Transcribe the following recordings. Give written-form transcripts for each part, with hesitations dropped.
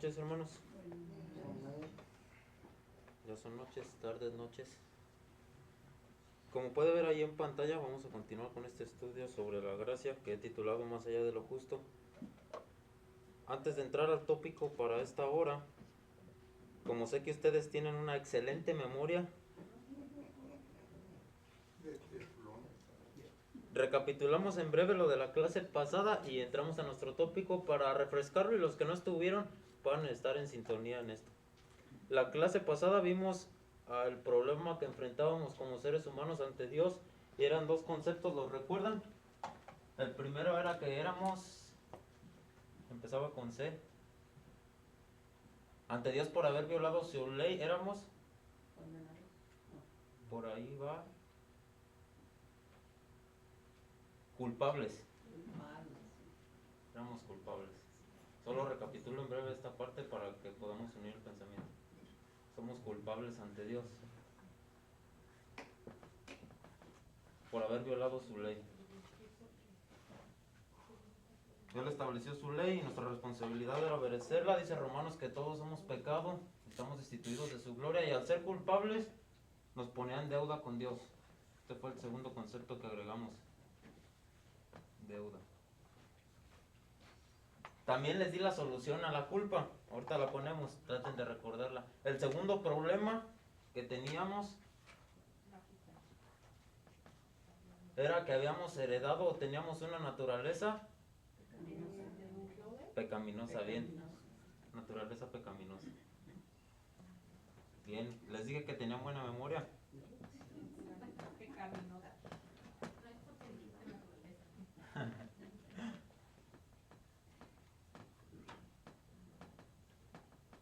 noches, hermanos. Ya son noches, tardes, noches. Como puede ver ahí en pantalla, vamos a continuar con este estudio sobre la gracia que he titulado Más allá de lo justo. Antes de entrar al tópico para esta hora, como sé que ustedes tienen una excelente memoria, recapitulamos en breve lo de la clase pasada y entramos a nuestro tópico para refrescarlo, y los que no estuvieron puedan estar en sintonía en esto. La clase pasada vimos el problema que enfrentábamos como seres humanos ante Dios, y eran dos conceptos, ¿los recuerdan? El primero era que empezaba con C, ante Dios por haber violado su ley, éramos, por ahí va, culpables. Éramos culpables. Solo recapitulo en breve esta parte para que podamos unir el pensamiento. Somos culpables ante Dios por haber violado su ley. Dios estableció su ley y nuestra responsabilidad era obedecerla. Dice Romanos que todos hemos pecado, estamos destituidos de su gloria, y al ser culpables nos ponía en deuda con Dios. Este fue el segundo concepto que agregamos: deuda. También les di la solución a la culpa, ahorita la ponemos, traten de recordarla. El segundo problema que teníamos era que habíamos heredado o teníamos una naturaleza pecaminosa, bien. Naturaleza pecaminosa. Bien, les dije que tenían buena memoria.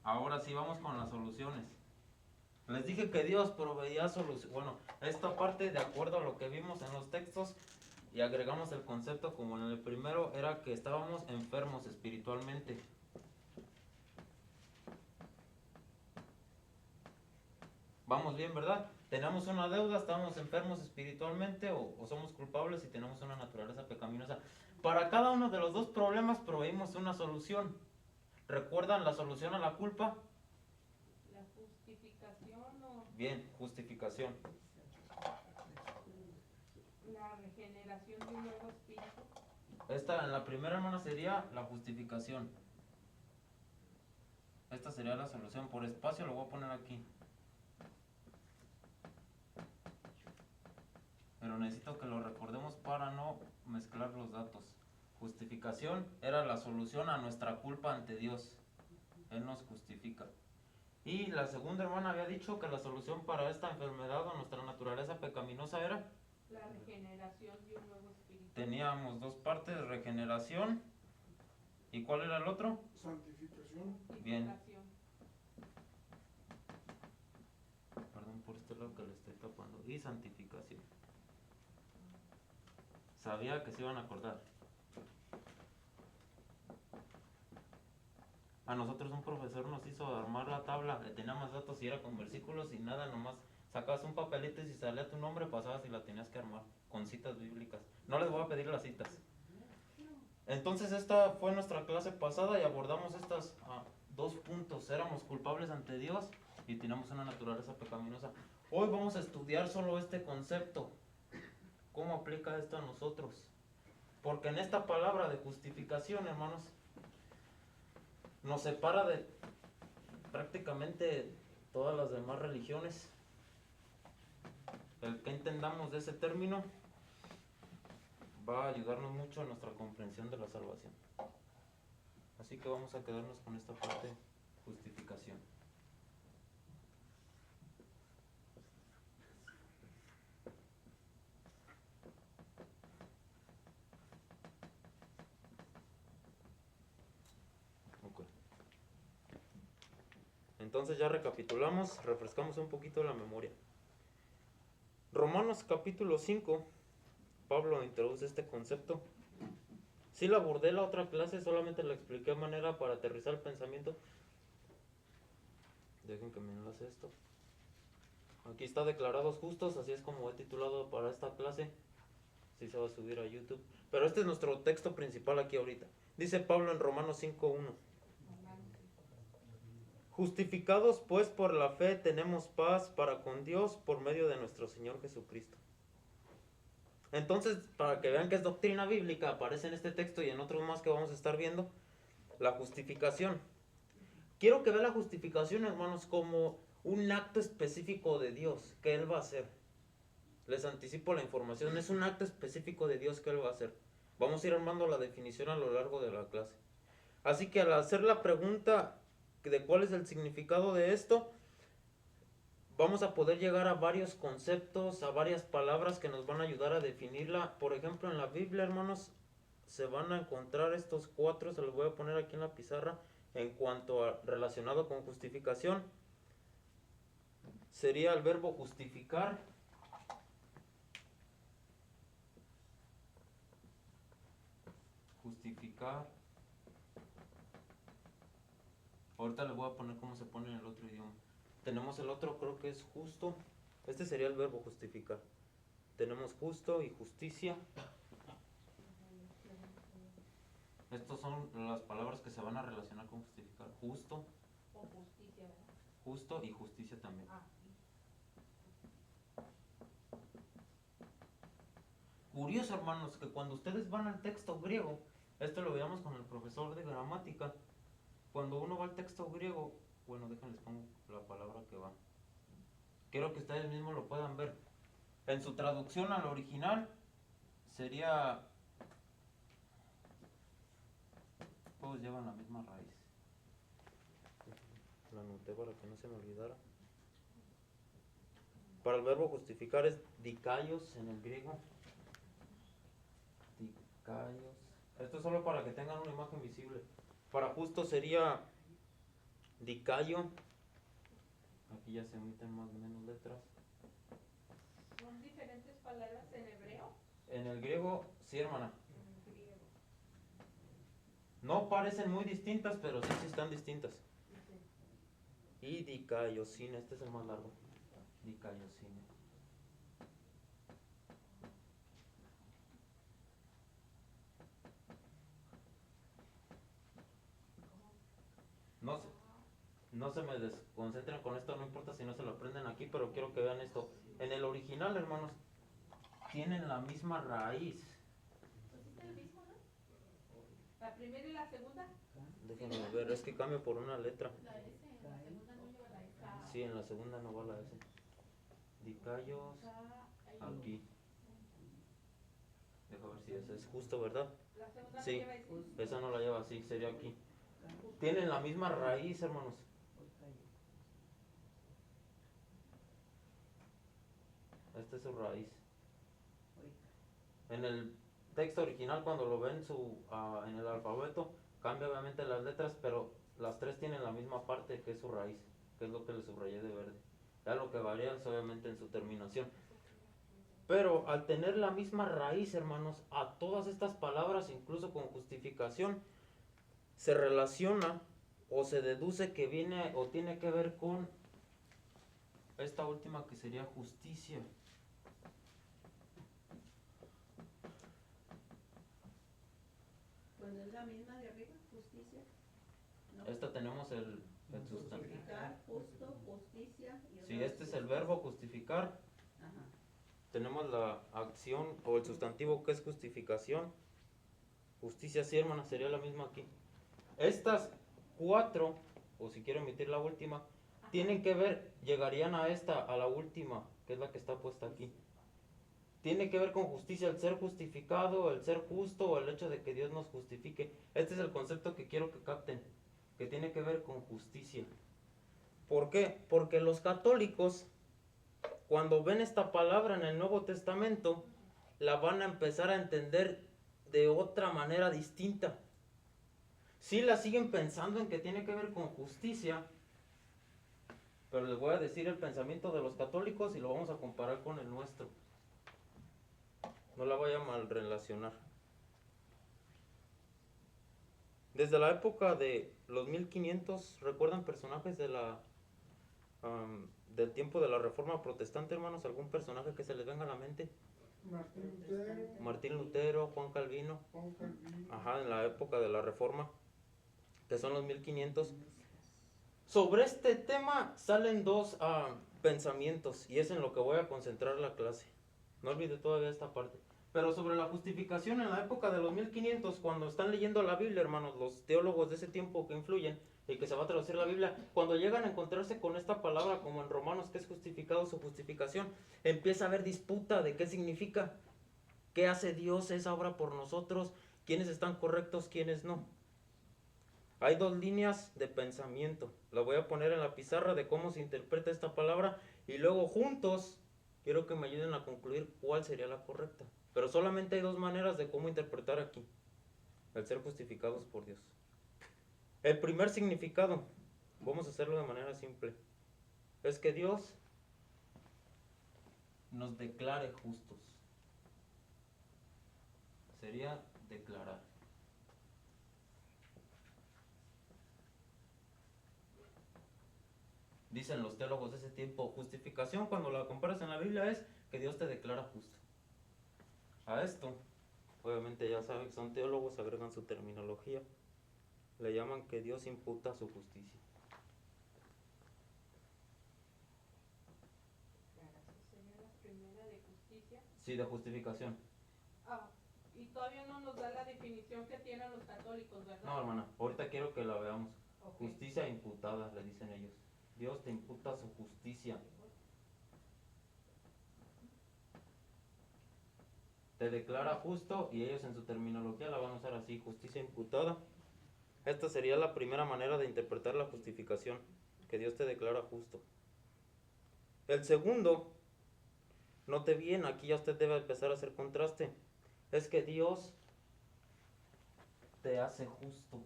Ahora sí vamos con las soluciones. Les dije que Dios proveía soluciones. Bueno, esta parte de acuerdo a lo que vimos en los textos, y agregamos el concepto como en el primero, era que estábamos enfermos espiritualmente. Vamos bien, ¿verdad? Tenemos una deuda, estamos enfermos espiritualmente o somos culpables y tenemos una naturaleza pecaminosa. Para cada uno de los dos problemas proveímos una solución. ¿Recuerdan la solución a la culpa? La justificación o Bien, justificación. la regeneración de un nuevo espíritu. Esta en la primera, hermana, sería la justificación. Esta sería la solución. Por espacio lo voy a poner aquí. Pero necesito que lo recordemos para no mezclar los datos. Justificación era la solución a nuestra culpa ante Dios. Él nos justifica. Y la segunda, hermana, había dicho que la solución para esta enfermedad o nuestra naturaleza pecaminosa era La regeneración de un nuevo espíritu. Teníamos dos partes: regeneración. ¿Y cuál era el otro? Santificación. Bien. Perdón por este lado que le estoy tapando. Y santificación. Sabía que se iban a acordar. A nosotros un profesor nos hizo armar la tabla, le tenía más datos y era con versículos y nada, nomás sacabas un papelito y si salía tu nombre pasabas y la tenías que armar con citas bíblicas. No les voy a pedir las citas. Entonces esta fue nuestra clase pasada y abordamos estos dos puntos. Éramos culpables ante Dios y teníamos una naturaleza pecaminosa. Hoy vamos a estudiar solo este concepto. ¿Cómo aplica esto a nosotros? Porque en esta palabra de justificación, hermanos, nos separa de prácticamente todas las demás religiones. El que entendamos de ese término va a ayudarnos mucho en nuestra comprensión de la salvación. Así que vamos a quedarnos con esta parte: justificación. Okay. Entonces ya recapitulamos, refrescamos un poquito la memoria. Romanos capítulo 5, Pablo introduce este concepto. Sí la abordé la otra clase, solamente la expliqué de manera para aterrizar el pensamiento. Dejen que me enlace esto. Aquí está: declarados justos, así es como he titulado para esta clase. Sí se va a subir a YouTube. Pero este es nuestro texto principal aquí ahorita. Dice Pablo en Romanos 5.1. Justificados pues por la fe tenemos paz para con Dios por medio de nuestro Señor Jesucristo. Entonces, para que vean que es doctrina bíblica, aparece en este texto y en otros más que vamos a estar viendo, la justificación. Quiero que vean la justificación, hermanos, como un acto específico de Dios que Él va a hacer. Les anticipo la información, es un acto específico de Dios que Él va a hacer. Vamos a ir armando la definición a lo largo de la clase. Así que al hacer la pregunta de cuál es el significado de esto, vamos a poder llegar a varios conceptos, a varias palabras que nos van a ayudar a definirla. Por ejemplo, en la Biblia, hermanos, se van a encontrar estos 4, se los voy a poner aquí en la pizarra, en cuanto a relacionado con justificación. Sería el verbo justificar. Justificar. Ahorita les voy a poner cómo se pone en el otro idioma. Tenemos el otro, creo que es justo. Este sería el verbo justificar. Tenemos justo y justicia. Estas son las palabras que se van a relacionar con justificar. Justo. O justicia, ¿verdad? Justo y justicia también. Ah, Curioso, hermanos, que cuando ustedes van al texto griego, esto lo veíamos con el profesor de gramática, cuando uno va al texto griego, bueno, déjenles pongo la palabra que va. Quiero que ustedes mismos lo puedan ver. En su traducción al original sería, todos llevan la misma raíz. La anoté para que no se me olvidara. Para el verbo justificar es dikaios en el griego. Dikaios. Esto es solo para que tengan una imagen visible. Para justo sería dikaio. Aquí ya se emiten más o menos letras. ¿son diferentes palabras en hebreo? En el griego, sí, hermana. En griego. No parecen muy distintas, pero sí están distintas. Dice, Y dikaiosine, este es el más largo. Dikaiosine. No, no se me desconcentren con esto, no importa si no se lo aprenden aquí, pero quiero que vean esto. En el original, hermanos, tienen la misma raíz. pues es el mismo, ¿no? La primera y la segunda. Déjenme ver, es que cambio por una letra. La S, en la segunda no lleva la S. Sí, en la segunda no va la S. Dikaios, aquí. Deja ver si esa es justo, ¿verdad? La segunda Sí, no lleva S. esa no la lleva así, sería aquí. Tienen la misma raíz, hermanos. Esta es su raíz. En el texto original, cuando lo ven en el alfabeto, cambia obviamente las letras, pero las tres tienen la misma parte que es su raíz, que es lo que le subrayé de verde. Ya lo que varía es obviamente en su terminación. Pero al tener la misma raíz, hermanos, a todas estas palabras, incluso con justificación, se relaciona o se deduce que viene o tiene que ver con esta última que sería justicia. Cuando es la misma de arriba, justicia. ¿No? Esta tenemos el sustantivo. Justificar, justo, justicia. Y Si este es el verbo justificar, Ajá. tenemos la acción o el sustantivo que es justificación. Justicia, sí, hermana, sería la misma aquí. Estas 4, o si quiero emitir la última, tienen que ver, llegarían a la última, que es la que está puesta aquí. Tiene que ver con justicia, el ser justificado, el ser justo o el hecho de que Dios nos justifique. Este es el concepto que quiero que capten, que tiene que ver con justicia. ¿Por qué? Porque los católicos, cuando ven esta palabra en el Nuevo Testamento, la van a empezar a entender de otra manera distinta. Sí la siguen pensando en que tiene que ver con justicia, pero les voy a decir el pensamiento de los católicos y lo vamos a comparar con el nuestro. No la vaya a mal relacionar. Desde la época de los 1500, ¿recuerdan personajes del tiempo de la Reforma Protestante, hermanos? ¿Algún personaje que se les venga a la mente? Martín Lutero, Juan Calvino. Ajá, en la época de la Reforma, que son los 1500. Sobre este tema salen dos pensamientos y es en lo que voy a concentrar la clase. No olvide todavía esta parte. Pero sobre la justificación en la época de los 1500, cuando están leyendo la Biblia, hermanos, los teólogos de ese tiempo que influyen y que se va a traducir la Biblia, cuando llegan a encontrarse con esta palabra como en Romanos, que es justificados o justificación, empieza a haber disputa de qué significa, qué hace Dios esa obra por nosotros, quiénes están correctos, quiénes no. Hay dos líneas de pensamiento. La voy a poner en la pizarra de cómo se interpreta esta palabra y luego juntos quiero que me ayuden a concluir cuál sería la correcta. Pero solamente hay dos maneras de cómo interpretar aquí el ser justificados por Dios. El primer significado, vamos a hacerlo de manera simple, es que Dios nos declare justos. Sería declarar. Dicen los teólogos de ese tiempo, justificación cuando la comparas en la Biblia es que Dios te declara justo. A esto, obviamente ya saben que son teólogos, agregan su terminología, le llaman que Dios imputa su justicia. ¿Sería la primera de justicia? Sí, de justificación. Y todavía no nos da la definición que tienen los católicos, ¿verdad? No, hermana, ahorita quiero que la veamos. Ok. Justicia imputada, le dicen ellos. Dios te imputa su justicia. Te declara justo y ellos en su terminología la van a usar así, justicia imputada. Esta sería la primera manera de interpretar la justificación, que Dios te declara justo. El segundo, note bien, aquí ya usted debe empezar a hacer contraste, es que Dios te hace justo.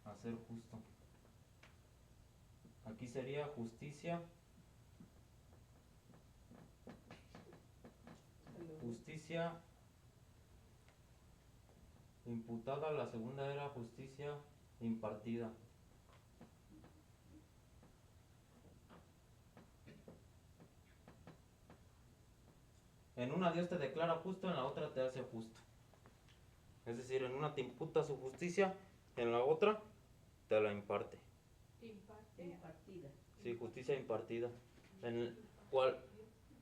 Hacer justo. Aquí sería justicia. Justicia imputada, la segunda era justicia impartida. En una Dios te declara justo, en la otra te hace justo. Es decir, en una te imputa su justicia, en la otra te la imparte. Impartida. Sí, justicia impartida. En el cual,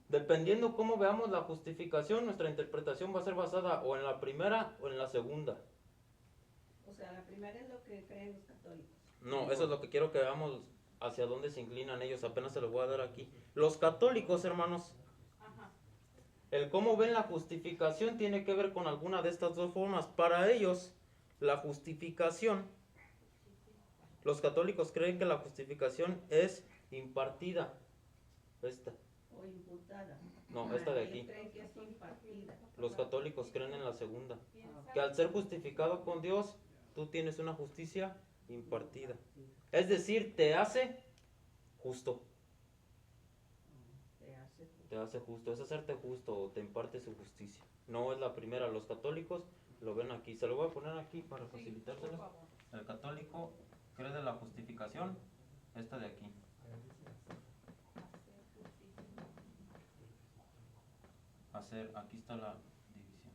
dependiendo cómo veamos la justificación, nuestra interpretación va a ser basada o en la primera o en la segunda. O sea, la primera es lo que creen los católicos. No, eso es lo que quiero que veamos hacia dónde se inclinan ellos. Apenas se los voy a dar aquí. Los católicos, hermanos, Ajá. el cómo ven la justificación tiene que ver con alguna de estas dos formas. Para ellos, la justificación, los católicos creen que la justificación es impartida. Esta. O imputada. No, esta de Ellos aquí. creen que es impartida. Los católicos creen en la segunda. Piensa Que al ser justificado con Dios, tú tienes una justicia impartida. Es decir, te hace justo. Te hace justo. Es hacerte justo o te imparte su justicia. No es la primera. Los católicos lo ven aquí. Se lo voy a poner aquí para sí, por facilitárselo. favor. El católico cree de la justificación. Esta de aquí. Aquí está la división.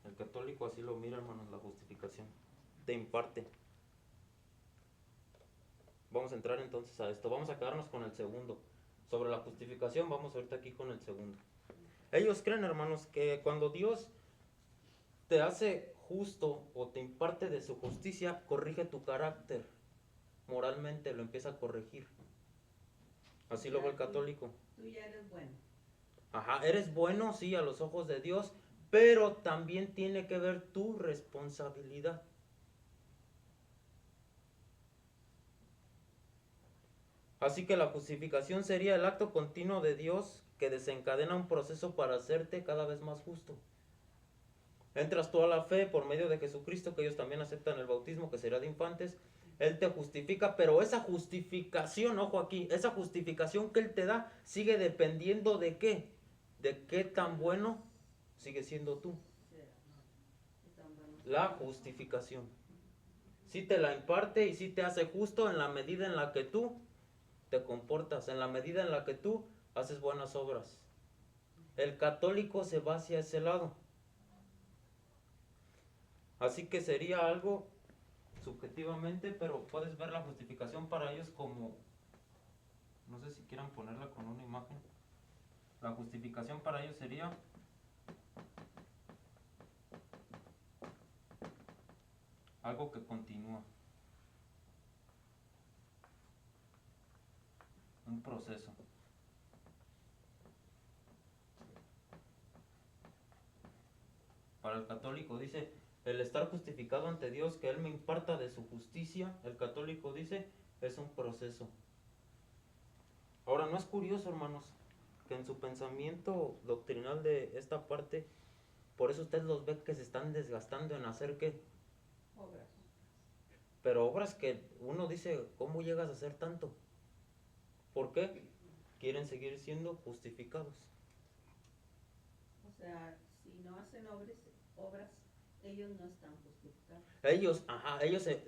El católico así lo mira, hermanos, la justificación. Te imparte. Vamos a entrar entonces a esto. Vamos a quedarnos con el segundo. Sobre la justificación, vamos ahorita aquí con el segundo. Ellos creen, hermanos, que cuando Dios te hace justo o te imparte de su justicia, corrige tu carácter. Moralmente lo empieza a corregir. Así lo ve el católico. Tú ya eres bueno. Ajá, eres bueno, sí, a los ojos de Dios, pero también tiene que ver tu responsabilidad. Así que la justificación sería el acto continuo de Dios que desencadena un proceso para hacerte cada vez más justo. Entras tú a la fe por medio de Jesucristo, que ellos también aceptan el bautismo, que será de infantes. Él te justifica, pero esa justificación, ojo aquí, esa justificación que Él te da sigue dependiendo de qué, de qué tan bueno sigue siendo tú. La justificación. Sí te la imparte y sí te hace justo en la medida en la que tú te comportas, en la medida en la que tú haces buenas obras. El católico se va hacia ese lado. Así que sería algo subjetivamente, pero puedes ver la justificación para ellos como, no sé si quieran ponerla con una imagen. La justificación para ellos sería algo que continúa, un proceso. Para el católico dice, el estar justificado ante Dios, que Él me imparta de su justicia, el católico dice, es un proceso. Ahora, ¿no es curioso, hermanos, que en su pensamiento doctrinal de esta parte, por eso usted los ve que se están desgastando en hacer qué? Obras. Pero obras que uno dice, ¿cómo llegas a hacer tanto? ¿Por qué? Quieren seguir siendo justificados. O sea, si no hacen obras, ellos no están justificados. Ellos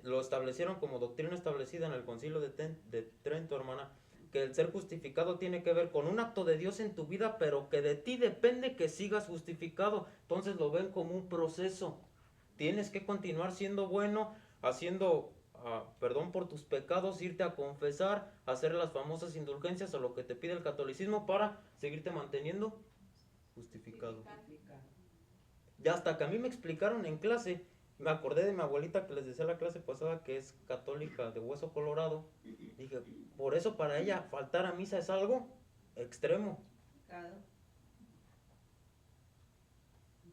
lo establecieron como doctrina establecida en el Concilio de Trento, hermana, que el ser justificado tiene que ver con un acto de Dios en tu vida, pero que de ti depende que sigas justificado. Entonces lo ven como un proceso. Tienes que continuar siendo bueno, haciendo perdón por tus pecados, irte a confesar, hacer las famosas indulgencias o lo que te pide el catolicismo para seguirte manteniendo justificado. Ya hasta que a mí me explicaron en clase, me acordé de mi abuelita que les decía la clase pasada que es católica de hueso colorado. Dije, por eso para ella faltar a misa es algo extremo. Claro.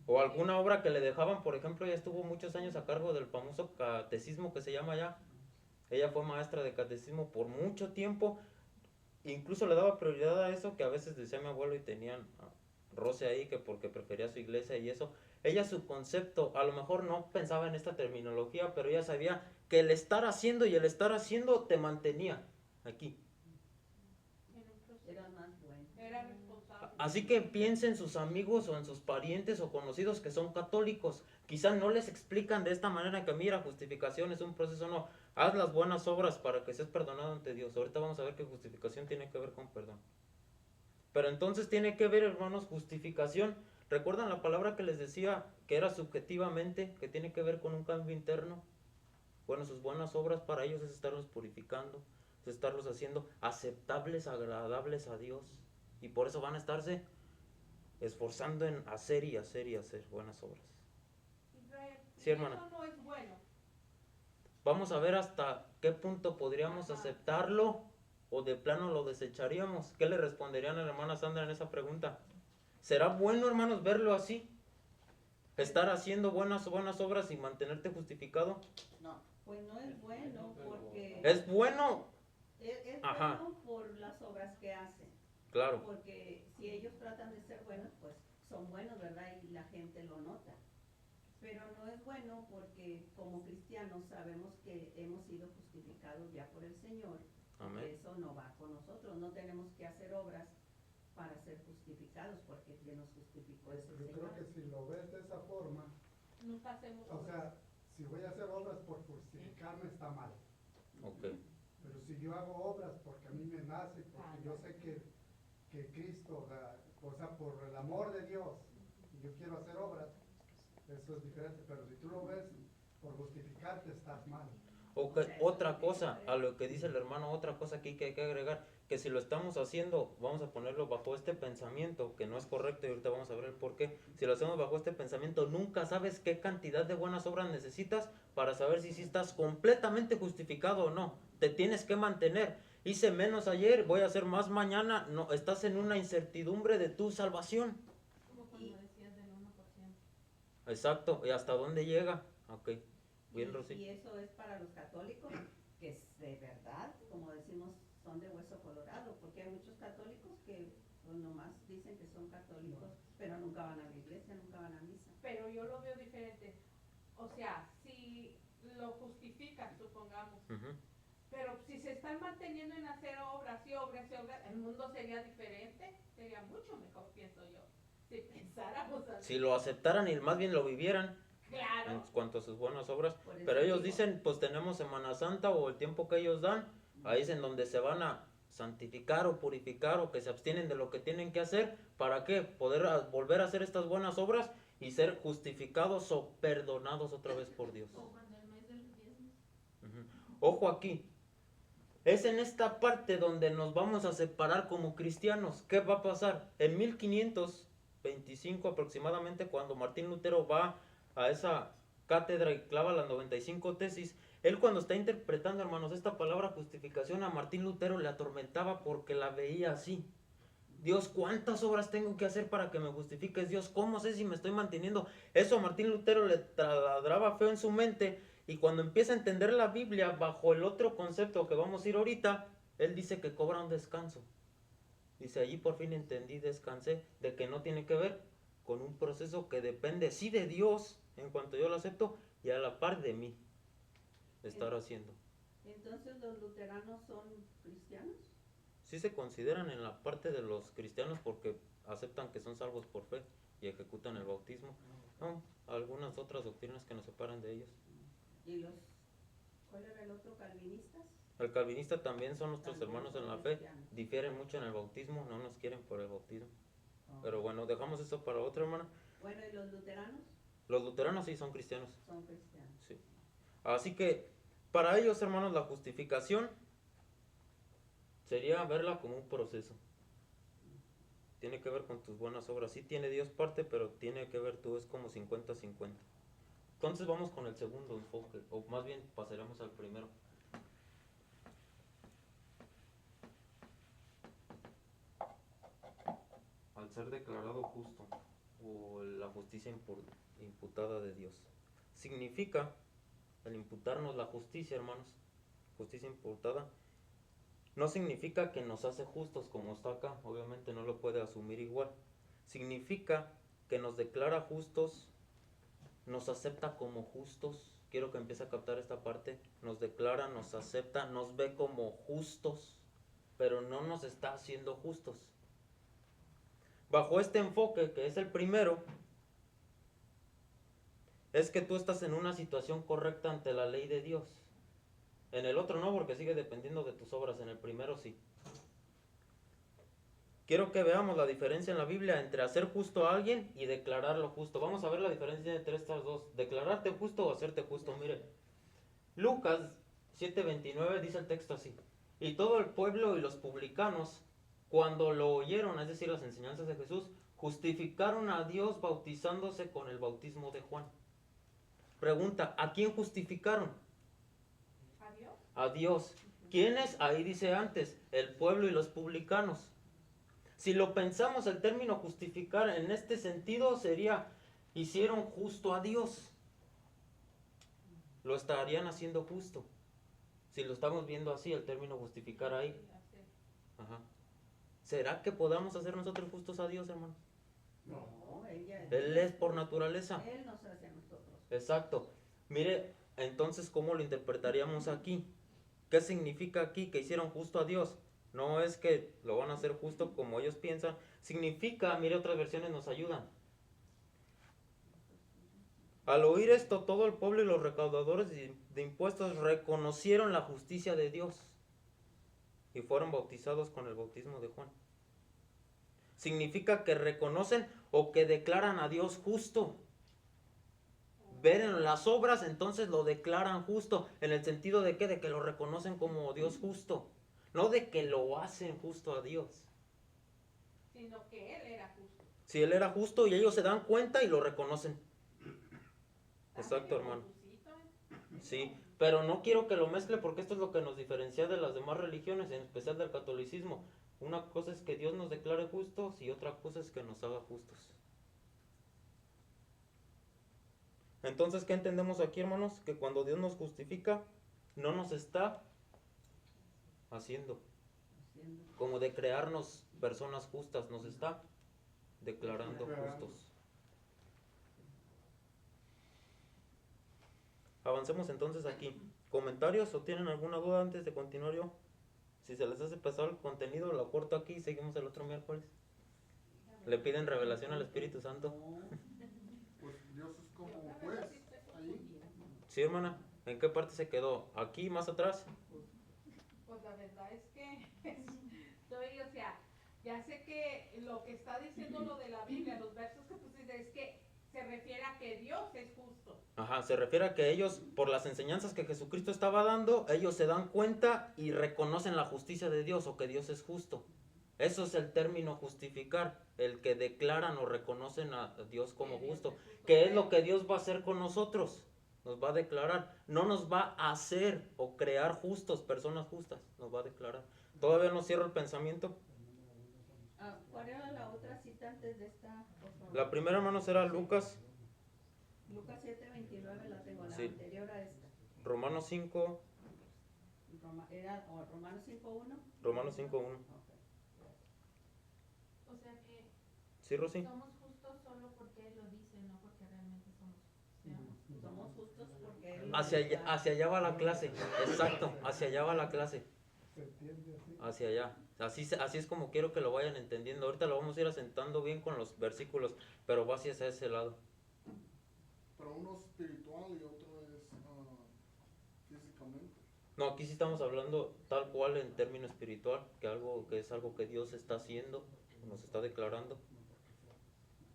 O alguna obra que le dejaban, por ejemplo, ella estuvo muchos años a cargo del famoso catecismo que se llama ya. Ella fue maestra de catecismo por mucho tiempo. Incluso le daba prioridad a eso, que a veces decía mi abuelo y tenían roce ahí, que porque prefería su iglesia y eso. Ella su concepto, a lo mejor no pensaba en esta terminología, pero ella sabía que el estar haciendo y el estar haciendo te mantenía aquí. Era más bueno. Era responsable. Así que piensen sus amigos o en sus parientes o conocidos que son católicos. Quizás no les explican de esta manera que mira, justificación es un proceso, no. Haz las buenas obras para que seas perdonado ante Dios. Ahorita vamos a ver que justificación tiene que ver con perdón. Pero entonces tiene que ver, hermanos, justificación. ¿Recuerdan la palabra que les decía que era subjetivamente, que tiene que ver con un cambio interno? Bueno, sus buenas obras para ellos es estarlos purificando, es estarlos haciendo aceptables, agradables a Dios. Y por eso van a estarse esforzando en hacer y hacer y hacer buenas obras. Israel, Sí, hermana. Eso no es bueno. Vamos a ver hasta qué punto podríamos aceptarlo o de plano lo desecharíamos. ¿Qué le responderían a la hermana Sandra en esa pregunta? ¿Será bueno, hermanos, verlo así? ¿Estar haciendo buenas obras y mantenerte justificado? No, pues no es bueno porque ¿Es bueno? es Ajá. bueno por las obras que hacen. Claro. Porque si ellos tratan de ser buenos, pues son buenos, ¿verdad? Y la gente lo nota. Pero no es bueno porque como cristianos sabemos que hemos sido justificados ya por el Señor. Amén. Eso no va con nosotros, no tenemos que hacer obras para ser justificados porque quien nos justificó es el Yo Señor. creo que si lo ves de esa forma, Nunca hacemos o sea, si voy a hacer obras por justificarme está mal. Ok. Pero si yo hago obras porque a mí me nace, porque yo sé que Cristo, o sea, por el amor de Dios, y yo quiero hacer obras, eso es diferente. Pero si tú lo ves por justificarte, estás mal. Ok, otra cosa, a lo que dice el hermano, otra cosa aquí que hay que agregar, que si lo estamos haciendo, vamos a ponerlo bajo este pensamiento, que no es correcto y ahorita vamos a ver el por qué. Si lo hacemos bajo este pensamiento, nunca sabes qué cantidad de buenas obras necesitas para saber si estás completamente justificado o no. Te tienes que mantener. Hice menos ayer, voy a hacer más mañana. No, estás en una incertidumbre de tu salvación. como cuando decías del 1%. Exacto, ¿y hasta dónde llega? Ok, bien, Rosy. Y eso es para los católicos, que es de verdad, como decimos, son de hueso colorado, porque hay muchos católicos que pues, nomás dicen que son católicos, pero nunca van a la iglesia, nunca van a misa. Pero yo lo veo diferente. O sea, si lo justifican, supongamos, Ujú. pero si se están manteniendo en hacer obras y obras y obras, el mundo sería diferente, sería mucho mejor, pienso yo, si pensáramos así. Si lo aceptaran y más bien lo vivieran en Claro. cuanto a sus buenas obras. Por eso Pero ellos digo, dicen, pues tenemos Semana Santa o el tiempo que ellos dan, ahí es en donde se van a santificar o purificar o que se abstienen de lo que tienen que hacer. ¿Para qué? Poder volver a hacer estas buenas obras y ser justificados o perdonados otra vez por Dios. Ojo aquí. Es en esta parte donde nos vamos a separar como cristianos. ¿Qué va a pasar? En 1525 aproximadamente, cuando Martín Lutero va a esa cátedra y clava las 95 tesis, él cuando está interpretando, hermanos, esta palabra justificación, a Martín Lutero le atormentaba porque la veía así. Dios, ¿cuántas obras tengo que hacer para que me justifiques? Dios, ¿cómo sé si me estoy manteniendo? Eso a Martín Lutero le taladraba feo en su mente, y cuando empieza a entender la Biblia bajo el otro concepto que vamos a ir ahorita, él dice que cobra un descanso. Dice, allí por fin entendí, descansé, de que no tiene que ver con un proceso que depende sí de Dios, en cuanto yo lo acepto, y a la par de mí, de estar haciendo. Entonces, ¿los luteranos son cristianos? Sí se consideran en la parte de los cristianos porque aceptan que son salvos por fe y ejecutan el bautismo. No, algunas otras doctrinas que nos separan de ellos. ¿Y cuál era el otro, calvinistas? El calvinista también son nuestros También hermanos son en la fe, cristianos. difieren mucho en el bautismo, no nos quieren por el bautismo. Oh. Pero bueno, dejamos eso para otra, hermana. Bueno, ¿y los luteranos? Los luteranos sí son cristianos. Son cristianos. Sí. Así que para ellos, hermanos, la justificación sería verla como un proceso. Tiene que ver con tus buenas obras. Sí tiene Dios parte, pero tiene que ver tú, es como 50-50. Entonces vamos con el segundo enfoque, o más bien pasaremos al primero. Al ser declarado justo, o la justicia imputada de Dios. Significa, el imputarnos la justicia, hermanos, justicia imputada, no significa que nos hace justos como está acá, obviamente no lo puede asumir igual. Significa que nos declara justos, nos acepta como justos. Quiero que empiece a captar esta parte. Nos declara, nos acepta, nos ve como justos, pero no nos está haciendo justos. Bajo este enfoque, que es el primero, es que tú estás en una situación correcta ante la ley de Dios. En el otro no, porque sigue dependiendo de tus obras. En el primero sí. Quiero que veamos la diferencia en la Biblia entre hacer justo a alguien y declararlo justo. Vamos a ver la diferencia entre estas dos. Declararte justo o hacerte justo. Mire, Lucas 7:29 dice el texto así. Y todo el pueblo y los publicanos, cuando lo oyeron, es decir, las enseñanzas de Jesús, justificaron a Dios bautizándose con el bautismo de Juan. Pregunta, ¿a quién justificaron? A Dios. ¿Quiénes? Ahí dice antes, el pueblo y los publicanos. Si lo pensamos, el término justificar en este sentido sería, hicieron justo a Dios. Lo estarían haciendo justo. Si lo estamos viendo así, el término justificar ahí. Ajá. ¿Será que podamos hacer nosotros justos a Dios, hermanos? No, Él es por naturaleza. Él nos hace a nosotros. Exacto. Mire, entonces, ¿cómo lo interpretaríamos aquí? ¿Qué significa aquí que hicieron justo a Dios? No es que lo van a hacer justo como ellos piensan. Significa, mire, otras versiones nos ayudan. Al oír esto, todo el pueblo y los recaudadores de impuestos reconocieron la justicia de Dios y fueron bautizados con el bautismo de Juan. Significa que reconocen o que declaran a Dios justo. Ven las obras, entonces lo declaran justo. ¿En el sentido de qué? De que lo reconocen como Dios justo. No de que lo hacen justo a Dios. Sino que Él era justo. Si Él era justo y ellos se dan cuenta y lo reconocen. Exacto, hermano. Sí, pero no quiero que lo mezcle porque esto es lo que nos diferencia de las demás religiones, en especial del catolicismo. Una cosa es que Dios nos declare justos y otra cosa es que nos haga justos. Entonces, ¿qué entendemos aquí, hermanos? Que cuando Dios nos justifica, no nos está haciendo como de crearnos personas justas, nos está declarando justos. Avancemos entonces aquí. ¿Comentarios o tienen alguna duda antes de continuar yo? Si se les hace pesado el contenido, lo corto aquí y seguimos el otro miércoles. ¿Le piden revelación al Espíritu Santo? Pues Dios es como juez ahí. Sí, hermana. ¿En qué parte se quedó? ¿Aquí, más atrás? Pues la verdad es que estoy, o sea, ya sé que lo que está diciendo lo de la Biblia, los versos que pusiste, es que se refiere a que Dios es justo. Ajá, se refiere a que ellos, por las enseñanzas que Jesucristo estaba dando, ellos se dan cuenta y reconocen la justicia de Dios o que Dios es justo. Eso es el término justificar, el que declaran o reconocen a Dios como Que Dios justo. es justo. ¿Qué es lo que Dios va a hacer con nosotros? Nos va a declarar, no nos va a hacer o crear justos, personas justas, nos va a declarar. Todavía no cierro el pensamiento. ¿Cuál era la otra cita antes de esta? Por favor? La primera, hermanos, era Lucas, Lucas 7:29 la tengo, la Sí. anterior a esta. Romanos 5, Romanos 5:1. Romanos 5:1. Ok. O sea que ¿Sí, Rosy? somos justos solo porque Él lo dice, no porque realmente seamos. Somos justos porque Él Hacia allá va la clase, exacto, hacia allá va la clase. ¿Se entiende así? Hacia allá. Así es como quiero que lo vayan entendiendo. Ahorita lo vamos a ir asentando bien con los versículos, pero va hacia ese lado. Pero uno es espiritual y otro es físicamente. No, aquí sí estamos hablando tal cual en término espiritual, que es algo que Dios está haciendo, nos está declarando.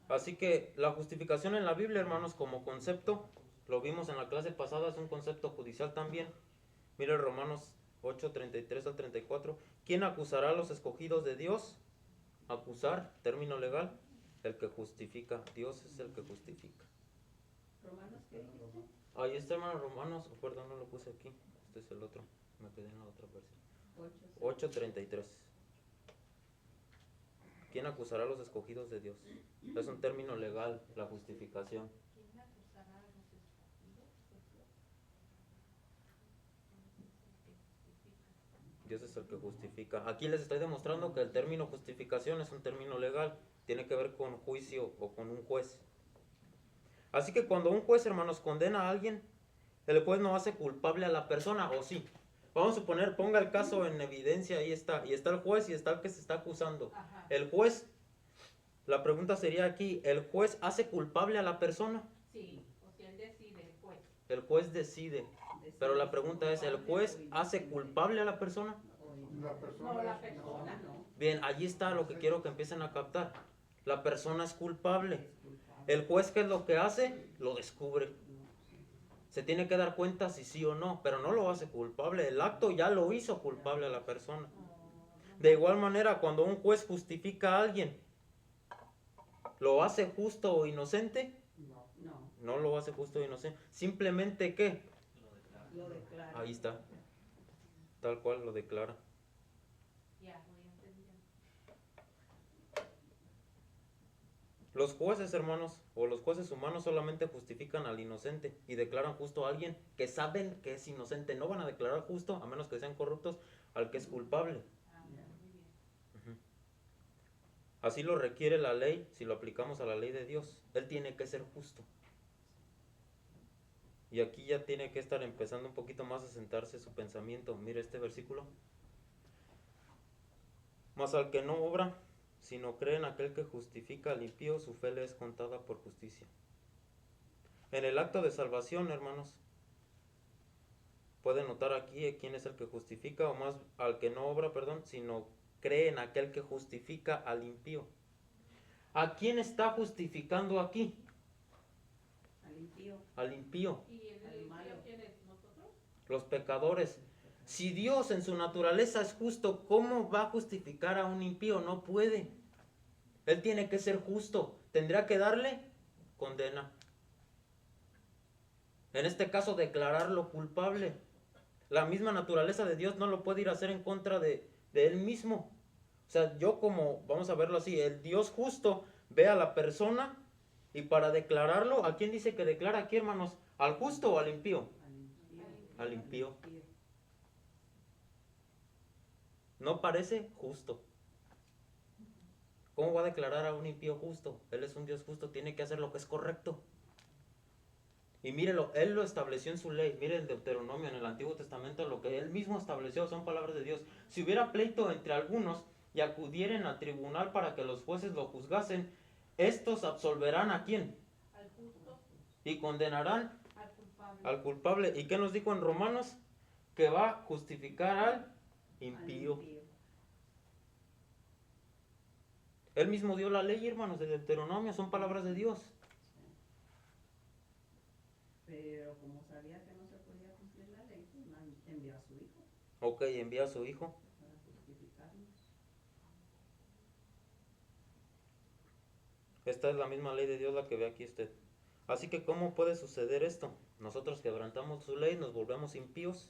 Así que la justificación en la Biblia, hermanos, como concepto, lo vimos en la clase pasada, es un concepto judicial también. Mire Romanos 8:33 al 34. ¿Quién acusará a los escogidos de Dios? Acusar, término legal, el que justifica. Dios es el que justifica. Romanos, ¿qué dijiste? Ahí está, hermano, Romanos, perdón, no lo puse aquí. Este es el otro, me quedé en la otra versión. 8:33. ¿Quién acusará a los escogidos de Dios? Es un término legal, la justificación. ¿Quién acusará a los escogidos? Dios es el que justifica. Aquí les estoy demostrando que el término justificación es un término legal. Tiene que ver con juicio o con un juez. Así que cuando un juez, hermanos, condena a alguien, el juez no hace culpable a la persona, ¿o sí? Vamos a suponer, ponga el caso en evidencia, ahí está. Y está el juez y está el que se está acusando. Ajá. El juez, la pregunta sería aquí, ¿el juez hace culpable a la persona? Sí, o sea, él decide, el juez. El juez decide. Pero la pregunta es, ¿el juez hace culpable a la persona? La persona No, la es- persona. No. Bien, allí está lo que quiero que empiecen a captar. La persona es culpable. El juez, ¿qué es lo que hace? Lo descubre. Se tiene que dar cuenta si sí o no, pero no lo hace culpable. El acto ya lo hizo culpable a la persona. De igual manera, cuando un juez justifica a alguien, ¿lo hace justo o inocente? No. No, No lo hace justo o inocente. Simplemente, ¿qué? lo declara. Ahí está. Tal cual lo declara. Ya, voy a entender. Los jueces, hermanos, o los jueces humanos solamente justifican al inocente y declaran justo a alguien que saben que es inocente. No van a declarar justo, a menos que sean corruptos, al que es culpable. Ah, muy bien. Ujú. Así lo requiere la ley, si lo aplicamos a la ley de Dios. Él tiene que ser justo. Y aquí ya tiene que estar empezando un poquito más a sentarse su pensamiento. Mire este versículo. Mas al que no obra, sino cree en aquel que justifica al impío, su fe le es contada por justicia. En el acto de salvación, hermanos, pueden notar aquí quién es el que justifica, o más al que no obra, perdón, sino cree en aquel que justifica al impío. ¿A quién está justificando aquí? Al impío. Al impío, ¿Y el Al malo. impío quién es? ¿Nosotros? los pecadores. Si Dios en su naturaleza es justo, ¿cómo va a justificar a un impío? No puede. Él tiene que ser justo. Tendría que darle condena. En este caso, declararlo culpable. La misma naturaleza de Dios no lo puede ir a hacer en contra de él mismo. O sea, yo como, vamos a verlo así, el Dios justo ve a la persona y para declararlo, ¿a quién dice que declara aquí, hermanos? ¿Al justo o al impío? Al impío. No parece justo. ¿Cómo va a declarar a un impío justo? Él es un Dios justo, tiene que hacer lo que es correcto. Y mírelo, Él lo estableció en su ley. Miren Deuteronomio en el Antiguo Testamento, lo que Él mismo estableció son palabras de Dios. Si hubiera pleito entre algunos y acudieren al tribunal para que los jueces lo juzgasen, estos absolverán ¿a quién? Al justo, Y condenarán al culpable. al culpable. ¿Y qué nos dijo en Romanos? Que va a justificar al impío. Él mismo dio la ley, hermanos, de Deuteronomio, son palabras de Dios. Pero como sabía que no se podía cumplir la ley, pues envió a su hijo Ok, envía a su hijo. para justificarnos. Esta es la misma ley de Dios la que ve aquí usted. Así que, ¿cómo puede suceder esto? Nosotros quebrantamos su ley, nos volvemos impíos.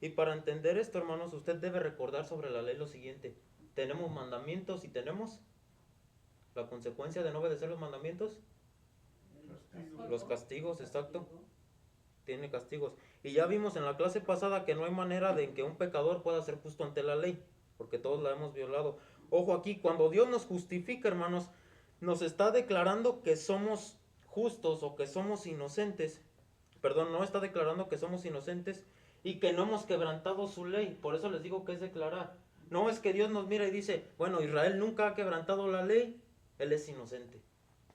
Y para entender esto, hermanos, usted debe recordar sobre la ley lo siguiente. Tenemos mandamientos y tenemos la consecuencia de no obedecer los mandamientos. Los castigos, exacto. Tiene castigos. Y ya vimos en la clase pasada que no hay manera de que un pecador pueda ser justo ante la ley, porque todos la hemos violado. Ojo aquí, cuando Dios nos justifica, hermanos, nos está declarando que somos justos o que somos inocentes. Perdón, no está declarando que somos inocentes y que no hemos quebrantado su ley. Por eso les digo que es declarar. No es que Dios nos mira y dice, bueno, Israel nunca ha quebrantado la ley, él es inocente.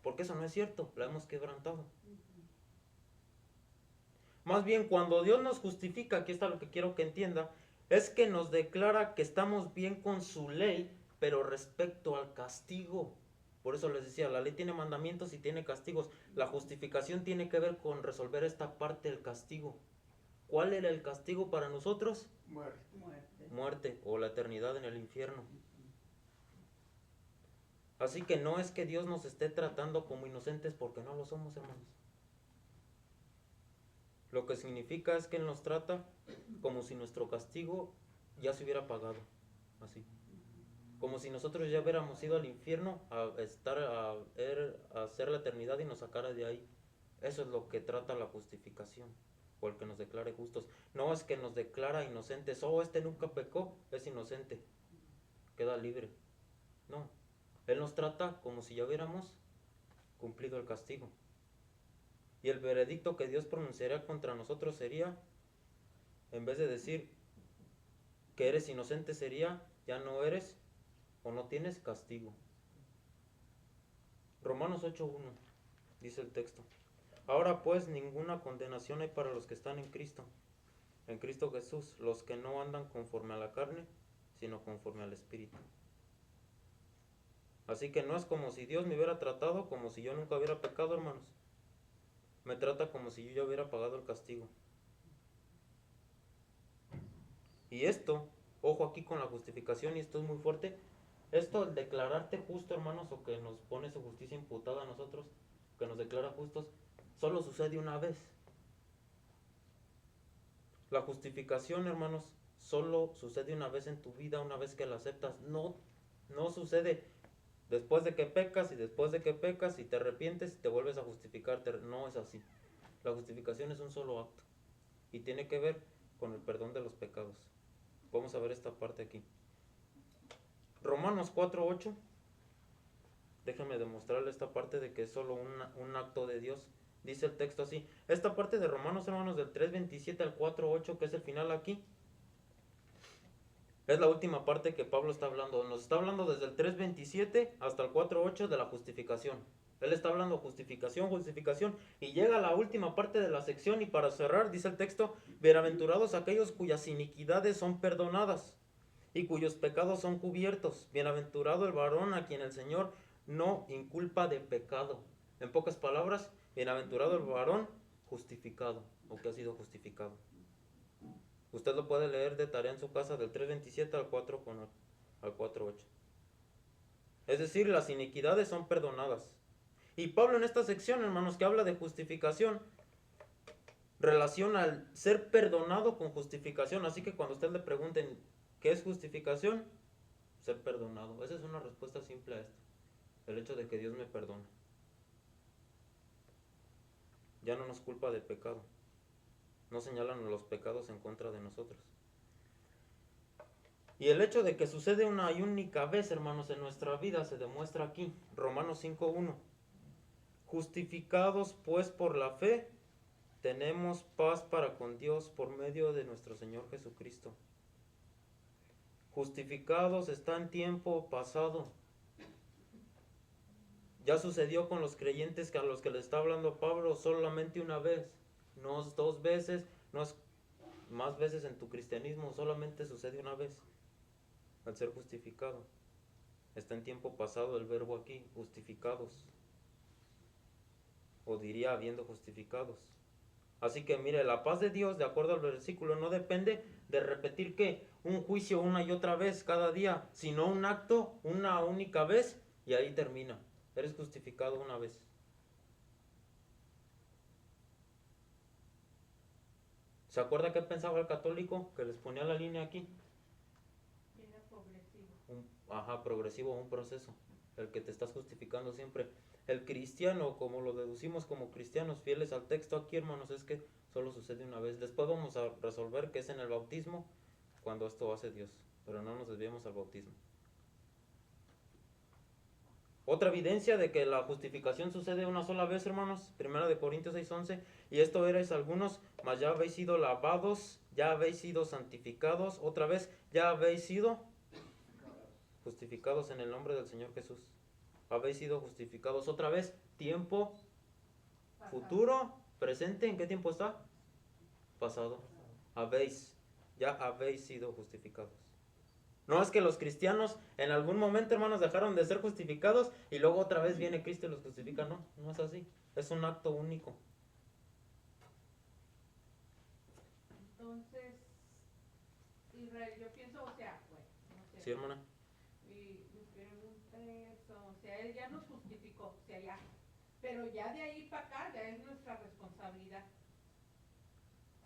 Porque eso no es cierto, la hemos quebrantado. Más bien, cuando Dios nos justifica, aquí está lo que quiero que entienda, es que nos declara que estamos bien con su ley, pero respecto al castigo. Por eso les decía, la ley tiene mandamientos y tiene castigos. La justificación tiene que ver con resolver esta parte del castigo. ¿Cuál era el castigo para nosotros? Muerte. Muerte o la eternidad en el infierno. Así que no es que Dios nos esté tratando como inocentes porque no lo somos, hermanos. Lo que significa es que Él nos trata como si nuestro castigo ya se hubiera pagado. Así. Como si nosotros ya hubiéramos ido al infierno a hacer la eternidad y nos sacara de ahí. Eso es lo que trata la justificación. O el que nos declare justos. No es que nos declara inocentes. Oh, este nunca pecó, es inocente. Queda libre. No. Él nos trata como si ya hubiéramos cumplido el castigo. Y el veredicto que Dios pronunciaría contra nosotros sería, en vez de decir que eres inocente, sería, ya no eres o no tienes castigo. Romanos 8:1 dice el texto. Ahora pues ninguna condenación hay para los que están en Cristo Jesús, los que no andan conforme a la carne, sino conforme al Espíritu. Así que no es como si Dios me hubiera tratado como si yo nunca hubiera pecado, hermanos. Me trata como si yo ya hubiera pagado el castigo. Y esto, ojo aquí con la justificación, y esto es muy fuerte, esto al declararte justo, hermanos, o que nos pone su justicia imputada a nosotros, que nos declara justos, solo sucede una vez. La justificación, hermanos, solo sucede una vez en tu vida, una vez que la aceptas. No sucede después de que pecas y después de que pecas y te arrepientes y te vuelves a justificarte. No es así. La justificación es un solo acto y tiene que ver con el perdón de los pecados. Vamos a ver esta parte aquí. Romanos 4:8. Déjenme demostrarle esta parte de que es solo un acto de Dios. Dice el texto así. Esta parte de Romanos, hermanos, del 3:27 al 4:8, que es el final aquí, es la última parte que Pablo está hablando. Nos está hablando desde el 3:27 hasta el 4:8 de la justificación. Él está hablando justificación, y llega a la última parte de la sección y para cerrar dice el texto, bienaventurados aquellos cuyas iniquidades son perdonadas y cuyos pecados son cubiertos. Bienaventurado el varón a quien el Señor no inculpa de pecado. En pocas palabras, bienaventurado el varón justificado o que ha sido justificado. Usted lo puede leer de tarea en su casa del 3:27 al 4:8. Es decir, las iniquidades son perdonadas. Y Pablo en esta sección, hermanos, que habla de justificación, relaciona el ser perdonado con justificación. Así que cuando usted le pregunten ¿qué es justificación? Ser perdonado. Esa es una respuesta simple a esto. El hecho de que Dios me perdona. Ya no nos culpa de pecado. No señalan los pecados en contra de nosotros. Y el hecho de que sucede una y única vez, hermanos, en nuestra vida se demuestra aquí. Romanos 5:1. Justificados pues por la fe, tenemos paz para con Dios por medio de nuestro Señor Jesucristo. Justificados está en tiempo pasado. Ya sucedió con los creyentes que a los que le está hablando Pablo solamente una vez. No es dos veces, no es más veces en tu cristianismo, solamente sucede una vez, al ser justificado. Está en tiempo pasado el verbo aquí, justificados. O diría habiendo justificados. Así que mire, la paz de Dios, de acuerdo al versículo, no depende de repetir que un juicio una y otra vez cada día, sino un acto una única vez y ahí termina. Eres justificado una vez. ¿Se acuerda qué pensaba el católico? Que les ponía la línea aquí. Viene progresivo. Progresivo, un proceso. El que te estás justificando siempre. El cristiano, como lo deducimos como cristianos fieles al texto aquí, hermanos, es que solo sucede una vez. Después vamos a resolver que es en el bautismo, cuando esto hace Dios. Pero no nos desviemos al bautismo. Otra evidencia de que la justificación sucede una sola vez, hermanos, 1 Corintios 6:11, y esto erais algunos, mas ya habéis sido lavados, ya habéis sido santificados, otra vez, ya habéis sido justificados en el nombre del Señor Jesús. Habéis sido justificados otra vez, tiempo, futuro, presente, ¿en qué tiempo está? Pasado. Ya habéis sido justificados. No es que los cristianos en algún momento, hermanos, dejaron de ser justificados y luego otra vez viene Cristo y los justifica. No, no es así. Es un acto único. Entonces, Israel, yo pienso, o sea, bueno, no sé. Sí, hermana. Mi pregunta es, o sea, Él ya nos justificó, o sea, ya. Pero ya de ahí para acá ya es nuestra responsabilidad.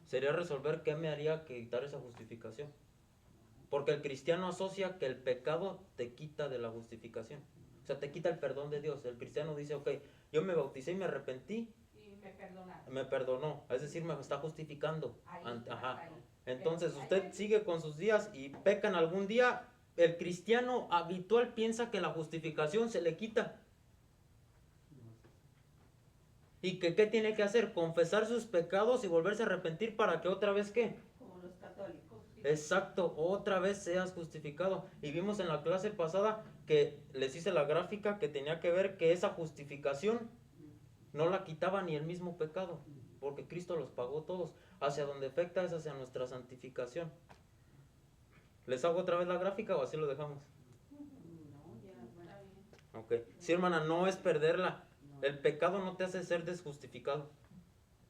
Sería resolver qué me haría quitar esa justificación. Porque el cristiano asocia que el pecado te quita de la justificación. O sea, te quita el perdón de Dios. El cristiano dice, ok, yo me bauticé y me arrepentí. Y me perdonaron. Me perdonó. Es decir, me está justificando. Ahí, Ajá. ahí. Entonces, Pero usted ahí- sigue con sus días y pecan algún día. El cristiano habitual piensa que la justificación se le quita. ¿Y que qué tiene que hacer? Confesar sus pecados y volverse a arrepentir para que otra vez, ¿qué? Como los católicos. Exacto, otra vez seas justificado. Y vimos en la clase pasada que les hice la gráfica que tenía que ver que esa justificación no la quitaba ni el mismo pecado, porque Cristo los pagó todos. Hacia donde afecta es hacia nuestra santificación. ¿Les hago otra vez la gráfica o así lo dejamos? No, ya, bueno. Ok. Sí, hermana, no es perderla. No. El pecado no te hace ser desjustificado.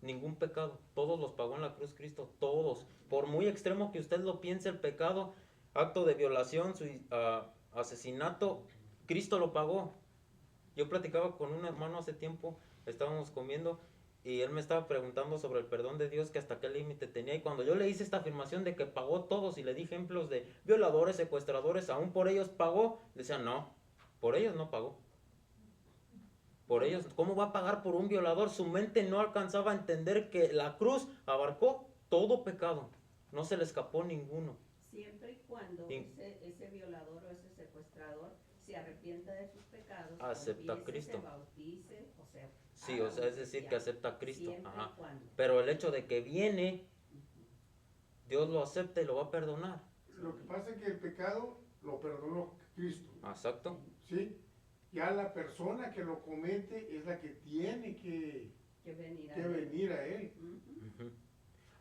Ningún pecado. Todos los pagó en la cruz Cristo. Todos. Por muy extremo que usted lo piense, el pecado, acto de violación, asesinato, Cristo lo pagó. Yo platicaba con un hermano hace tiempo, estábamos comiendo y él me estaba preguntando sobre el perdón de Dios, que hasta qué límite tenía. Y cuando yo le hice esta afirmación de que pagó todos y le di ejemplos de violadores, secuestradores, aún por ellos pagó, decía, no, por ellos no pagó. Por ellos, ¿cómo va a pagar por un violador? Su mente no alcanzaba a entender que la cruz abarcó todo pecado. No se le escapó ninguno. Siempre y cuando ese violador o ese secuestrador se arrepienta de sus pecados, Acepta a confiese, Cristo. se bautice, o sea, Sí, o sea, es decir, que acepta a Cristo. siempre Ajá. y cuando. Pero el hecho de que viene, Dios lo acepta y lo va a perdonar. Lo que pasa es que el pecado lo perdonó Cristo, Exacto. ¿sí? Ya la persona que lo comete es la que tiene que venir a Él Ujú. Ujú.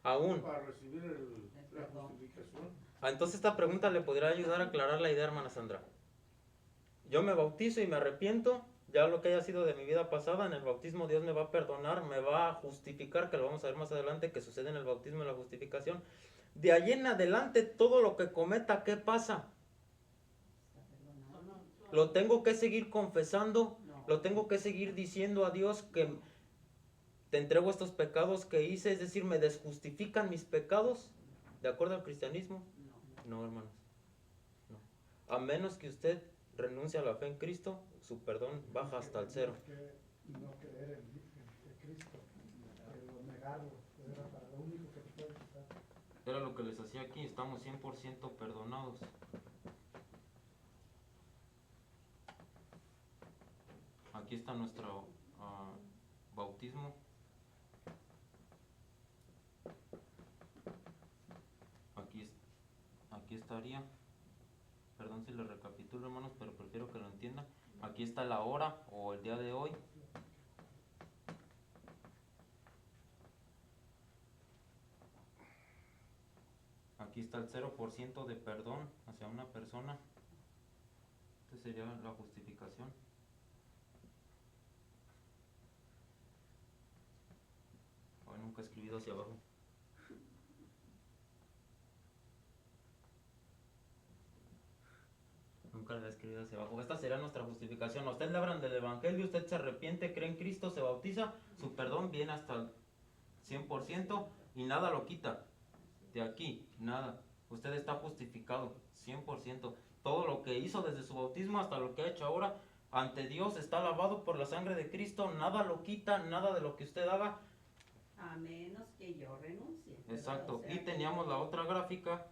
Aún. para recibir la perdón. justificación. Entonces esta pregunta le podría ayudar a aclarar la idea, hermana Sandra. Yo me bautizo y me arrepiento, ya lo que haya sido de mi vida pasada, en el bautismo Dios me va a perdonar, me va a justificar, que lo vamos a ver más adelante, que sucede en el bautismo y la justificación. De allí en adelante, todo lo que cometa, ¿qué pasa? Está perdonado. Lo tengo que seguir confesando, No. lo tengo que seguir diciendo a Dios que te entrego estos pecados que hice, es decir, me desjustifican mis pecados, de acuerdo al cristianismo. No. No, hermanos, no. A menos que usted renuncie a la fe en Cristo, su perdón baja hasta el cero. No creer en Cristo, negarlo, era para lo único que te puede quitar. Era lo que les hacía aquí, estamos 100% perdonados. Aquí está nuestro bautismo. Aquí estaría. Perdón si les recapitulo, hermanos, pero prefiero que lo entiendan. Aquí está la hora o el día de hoy. Aquí está el 0% de perdón hacia una persona. Esta sería la justificación. Ay, nunca he escribido hacia abajo. Nunca le he escrito hacia abajo. Esta sería nuestra justificación. Usted le hablan del evangelio, usted se arrepiente, cree en Cristo, se bautiza, su perdón viene hasta el 100% y nada lo quita. De aquí, nada. Usted está justificado, 100%. Todo lo que hizo desde su bautismo hasta lo que ha hecho ahora, ante Dios está lavado por la sangre de Cristo, nada lo quita, nada de lo que usted haga. A menos que yo renuncie. Exacto. O sea, Y teníamos la otra gráfica.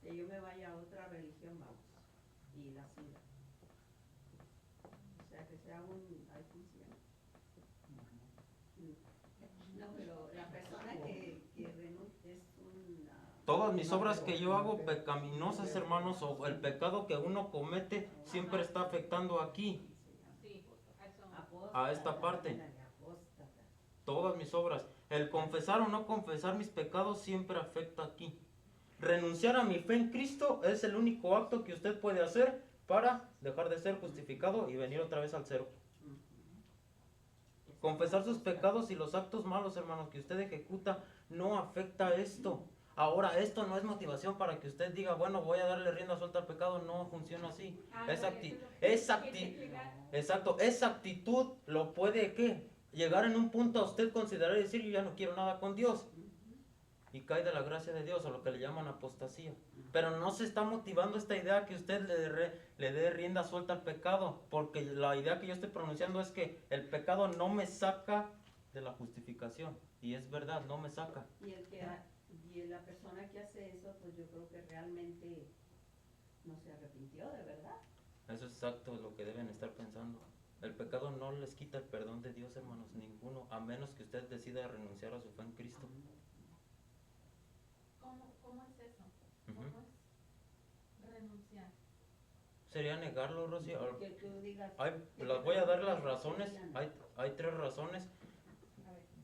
Que yo me vaya a otra religión, vamos, y la siga. O sea, que sea un... ¿Ahí funciona? No, pero la persona que renuncia es una... Todas mis obras que yo hago pecaminosas, hermanos, o el pecado que uno comete, siempre está afectando aquí, Sí, a eso. Apóstata, a esta parte. ándale, apóstata. Todas mis obras. El confesar o no confesar mis pecados siempre afecta aquí. Renunciar a mi fe en Cristo es el único acto que usted puede hacer para dejar de ser justificado y venir otra vez al cero. Confesar sus pecados y los actos malos, hermanos, que usted ejecuta, no afecta esto. Ahora, esto no es motivación para que usted diga, bueno, voy a darle rienda suelta al pecado. No funciona así. Exacto, esa actitud lo puede, ¿qué? Llegar en un punto a usted considerar y decir, yo ya no quiero nada con Dios. Y cae de la gracia de Dios, a lo que le llaman apostasía. Pero no se está motivando esta idea que usted le dé rienda suelta al pecado, porque la idea que yo estoy pronunciando es que el pecado no me saca de la justificación. Y es verdad, no me saca. Y la persona que hace eso, pues yo creo que realmente no se arrepintió, de verdad. Eso es exacto lo que deben estar pensando. El pecado no les quita el perdón de Dios, hermanos, ninguno, a menos que usted decida renunciar a su fe en Cristo. ¿Cómo es eso? Ujú. ¿Cómo es renunciar? Sería negarlo, Rosy. Que tú digas... Les voy a dar las razones. Hay 3 razones.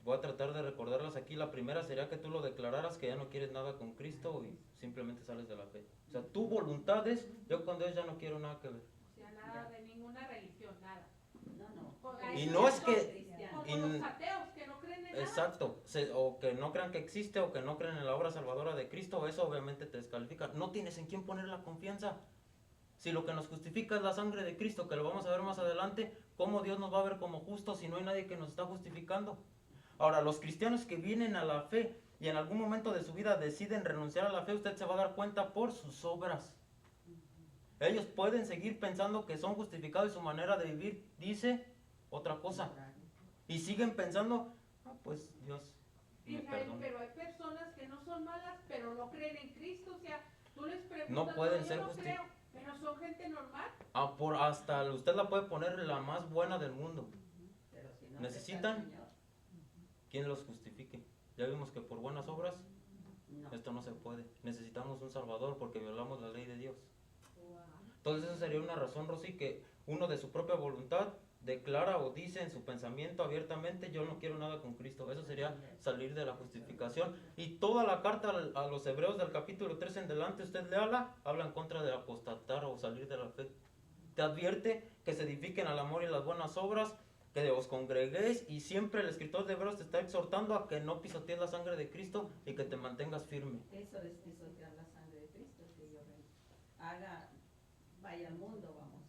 Voy a tratar de recordarlas aquí. La primera sería que tú lo declararas que ya no quieres nada con Cristo y simplemente sales de la fe. O sea, tu voluntad es, yo con Dios ya no quiero nada que ver. O sea, nada de ninguna religión, nada. No. Y no es que... Como los ateos que no creen en nada. Exacto, o que no crean que existe o que no creen en la obra salvadora de Cristo, eso obviamente te descalifica. No tienes en quién poner la confianza. Si lo que nos justifica es la sangre de Cristo, que lo vamos a ver más adelante, ¿cómo Dios nos va a ver como justos si no hay nadie que nos está justificando? Ahora, los cristianos que vienen a la fe y en algún momento de su vida deciden renunciar a la fe, usted se va a dar cuenta por sus obras. Ellos pueden seguir pensando que son justificados y su manera de vivir dice otra cosa. Y siguen pensando, pues Dios me perdona. Pero hay personas que no son malas, pero no creen en Cristo. O sea, tú les preguntas, No pueden yo ser no creo, pero son gente normal. Hasta usted la puede poner la más buena del mundo. Pero si no Necesitan quien los justifique. Ya vimos que por buenas obras esto no se puede. Necesitamos un Salvador porque violamos la ley de Dios. Entonces esa sería una razón, Rosy, que uno de su propia voluntad declara o dice en su pensamiento abiertamente, yo no quiero nada con Cristo. Eso sería salir de la justificación. Y toda la carta a los hebreos del capítulo 3 en delante, usted léala, habla en contra de apostatar o salir de la fe. Te advierte que se edifiquen al amor y las buenas obras, que os congreguéis, y siempre el escritor de Hebreos te está exhortando a que no pisotees la sangre de Cristo y que te mantengas firme. Eso es pisotear la sangre de Cristo, que yo vaya al mundo, vamos.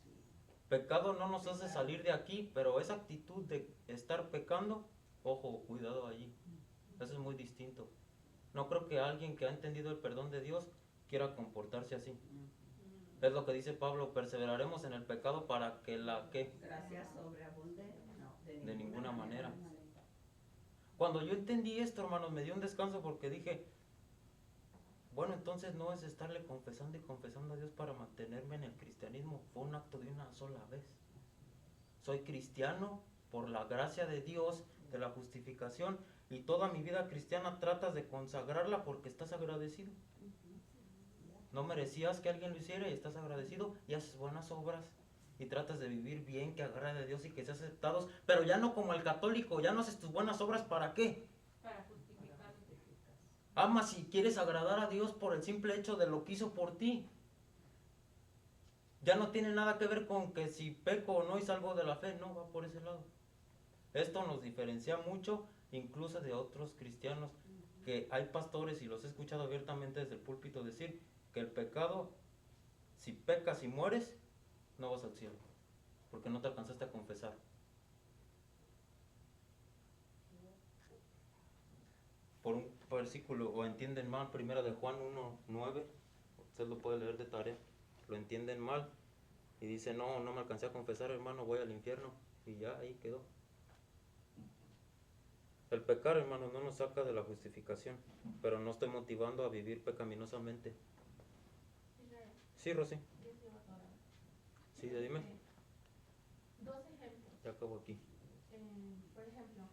Pecado no nos hace salir de aquí, pero esa actitud de estar pecando, ojo, cuidado allí. Eso es muy distinto. No creo que alguien que ha entendido el perdón de Dios quiera comportarse así. Es lo que dice Pablo, perseveraremos en el pecado para que la que... Gracias sobreabunde, no, de ninguna manera. Cuando yo entendí esto, hermanos, me dio un descanso porque dije, bueno, entonces no es estarle confesando y confesando a Dios para mantenerme en el cristianismo. Fue un acto de una sola vez. Soy cristiano por la gracia de Dios, de la justificación, y toda mi vida cristiana tratas de consagrarla porque estás agradecido. No merecías que alguien lo hiciera y estás agradecido y haces buenas obras y tratas de vivir bien, que agrade a Dios y que seas aceptados, pero ya no como el católico, ya no haces tus buenas obras, ¿para qué? Para justificar. Ama si quieres agradar a Dios por el simple hecho de lo que hizo por ti. Ya no tiene nada que ver con que si peco o no y salgo de la fe, no va por ese lado. Esto nos diferencia mucho incluso de otros cristianos, que hay pastores, y los he escuchado abiertamente desde el púlpito decir que el pecado, si pecas y mueres, no vas al cielo, porque no te alcanzaste a confesar. Por un versículo, o entienden mal, primera de Juan 1:9, usted lo puede leer de tarea, lo entienden mal, y dice, no me alcancé a confesar, hermano, voy al infierno, y ya ahí quedó. El pecar, hermano, no nos saca de la justificación, pero no estoy motivando a vivir pecaminosamente. Sí, Rosy. Sí, dime. Dos ejemplos. Ya acabo aquí. Por ejemplo,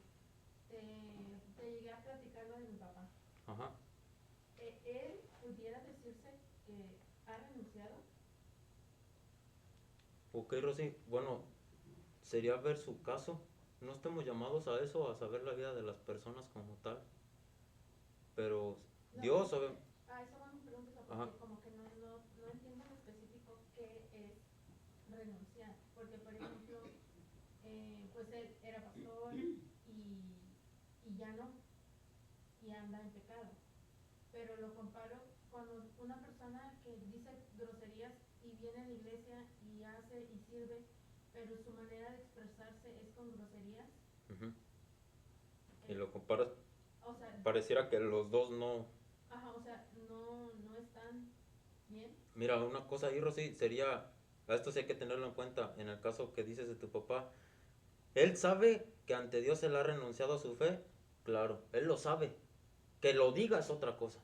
te llegué a platicar lo de mi papá. Ajá. Él pudiera decirse que ha renunciado. Ok, Rosy, bueno, sería ver su caso. No estamos llamados a eso, a saber la vida de las personas como tal. Pero No, Dios sabe. A eso va mi pregunta, porque Ajá. como que no entiendo en específico qué es renunciar. Porque, por ejemplo, pues él era pastor y ya no, y anda en pecado. Pero lo comparo con una persona que dice groserías y viene a la iglesia y hace y sirve, pero su manera de expresarse es con groserías. Uh-huh. Y lo comparas, o sea, pareciera que los dos no. Ajá, o sea, no están bien. Mira, una cosa ahí, Rosy, sería, a esto sí hay que tenerlo en cuenta, en el caso que dices de tu papá, él sabe que ante Dios él ha renunciado a su fe, claro, él lo sabe, que lo diga es otra cosa,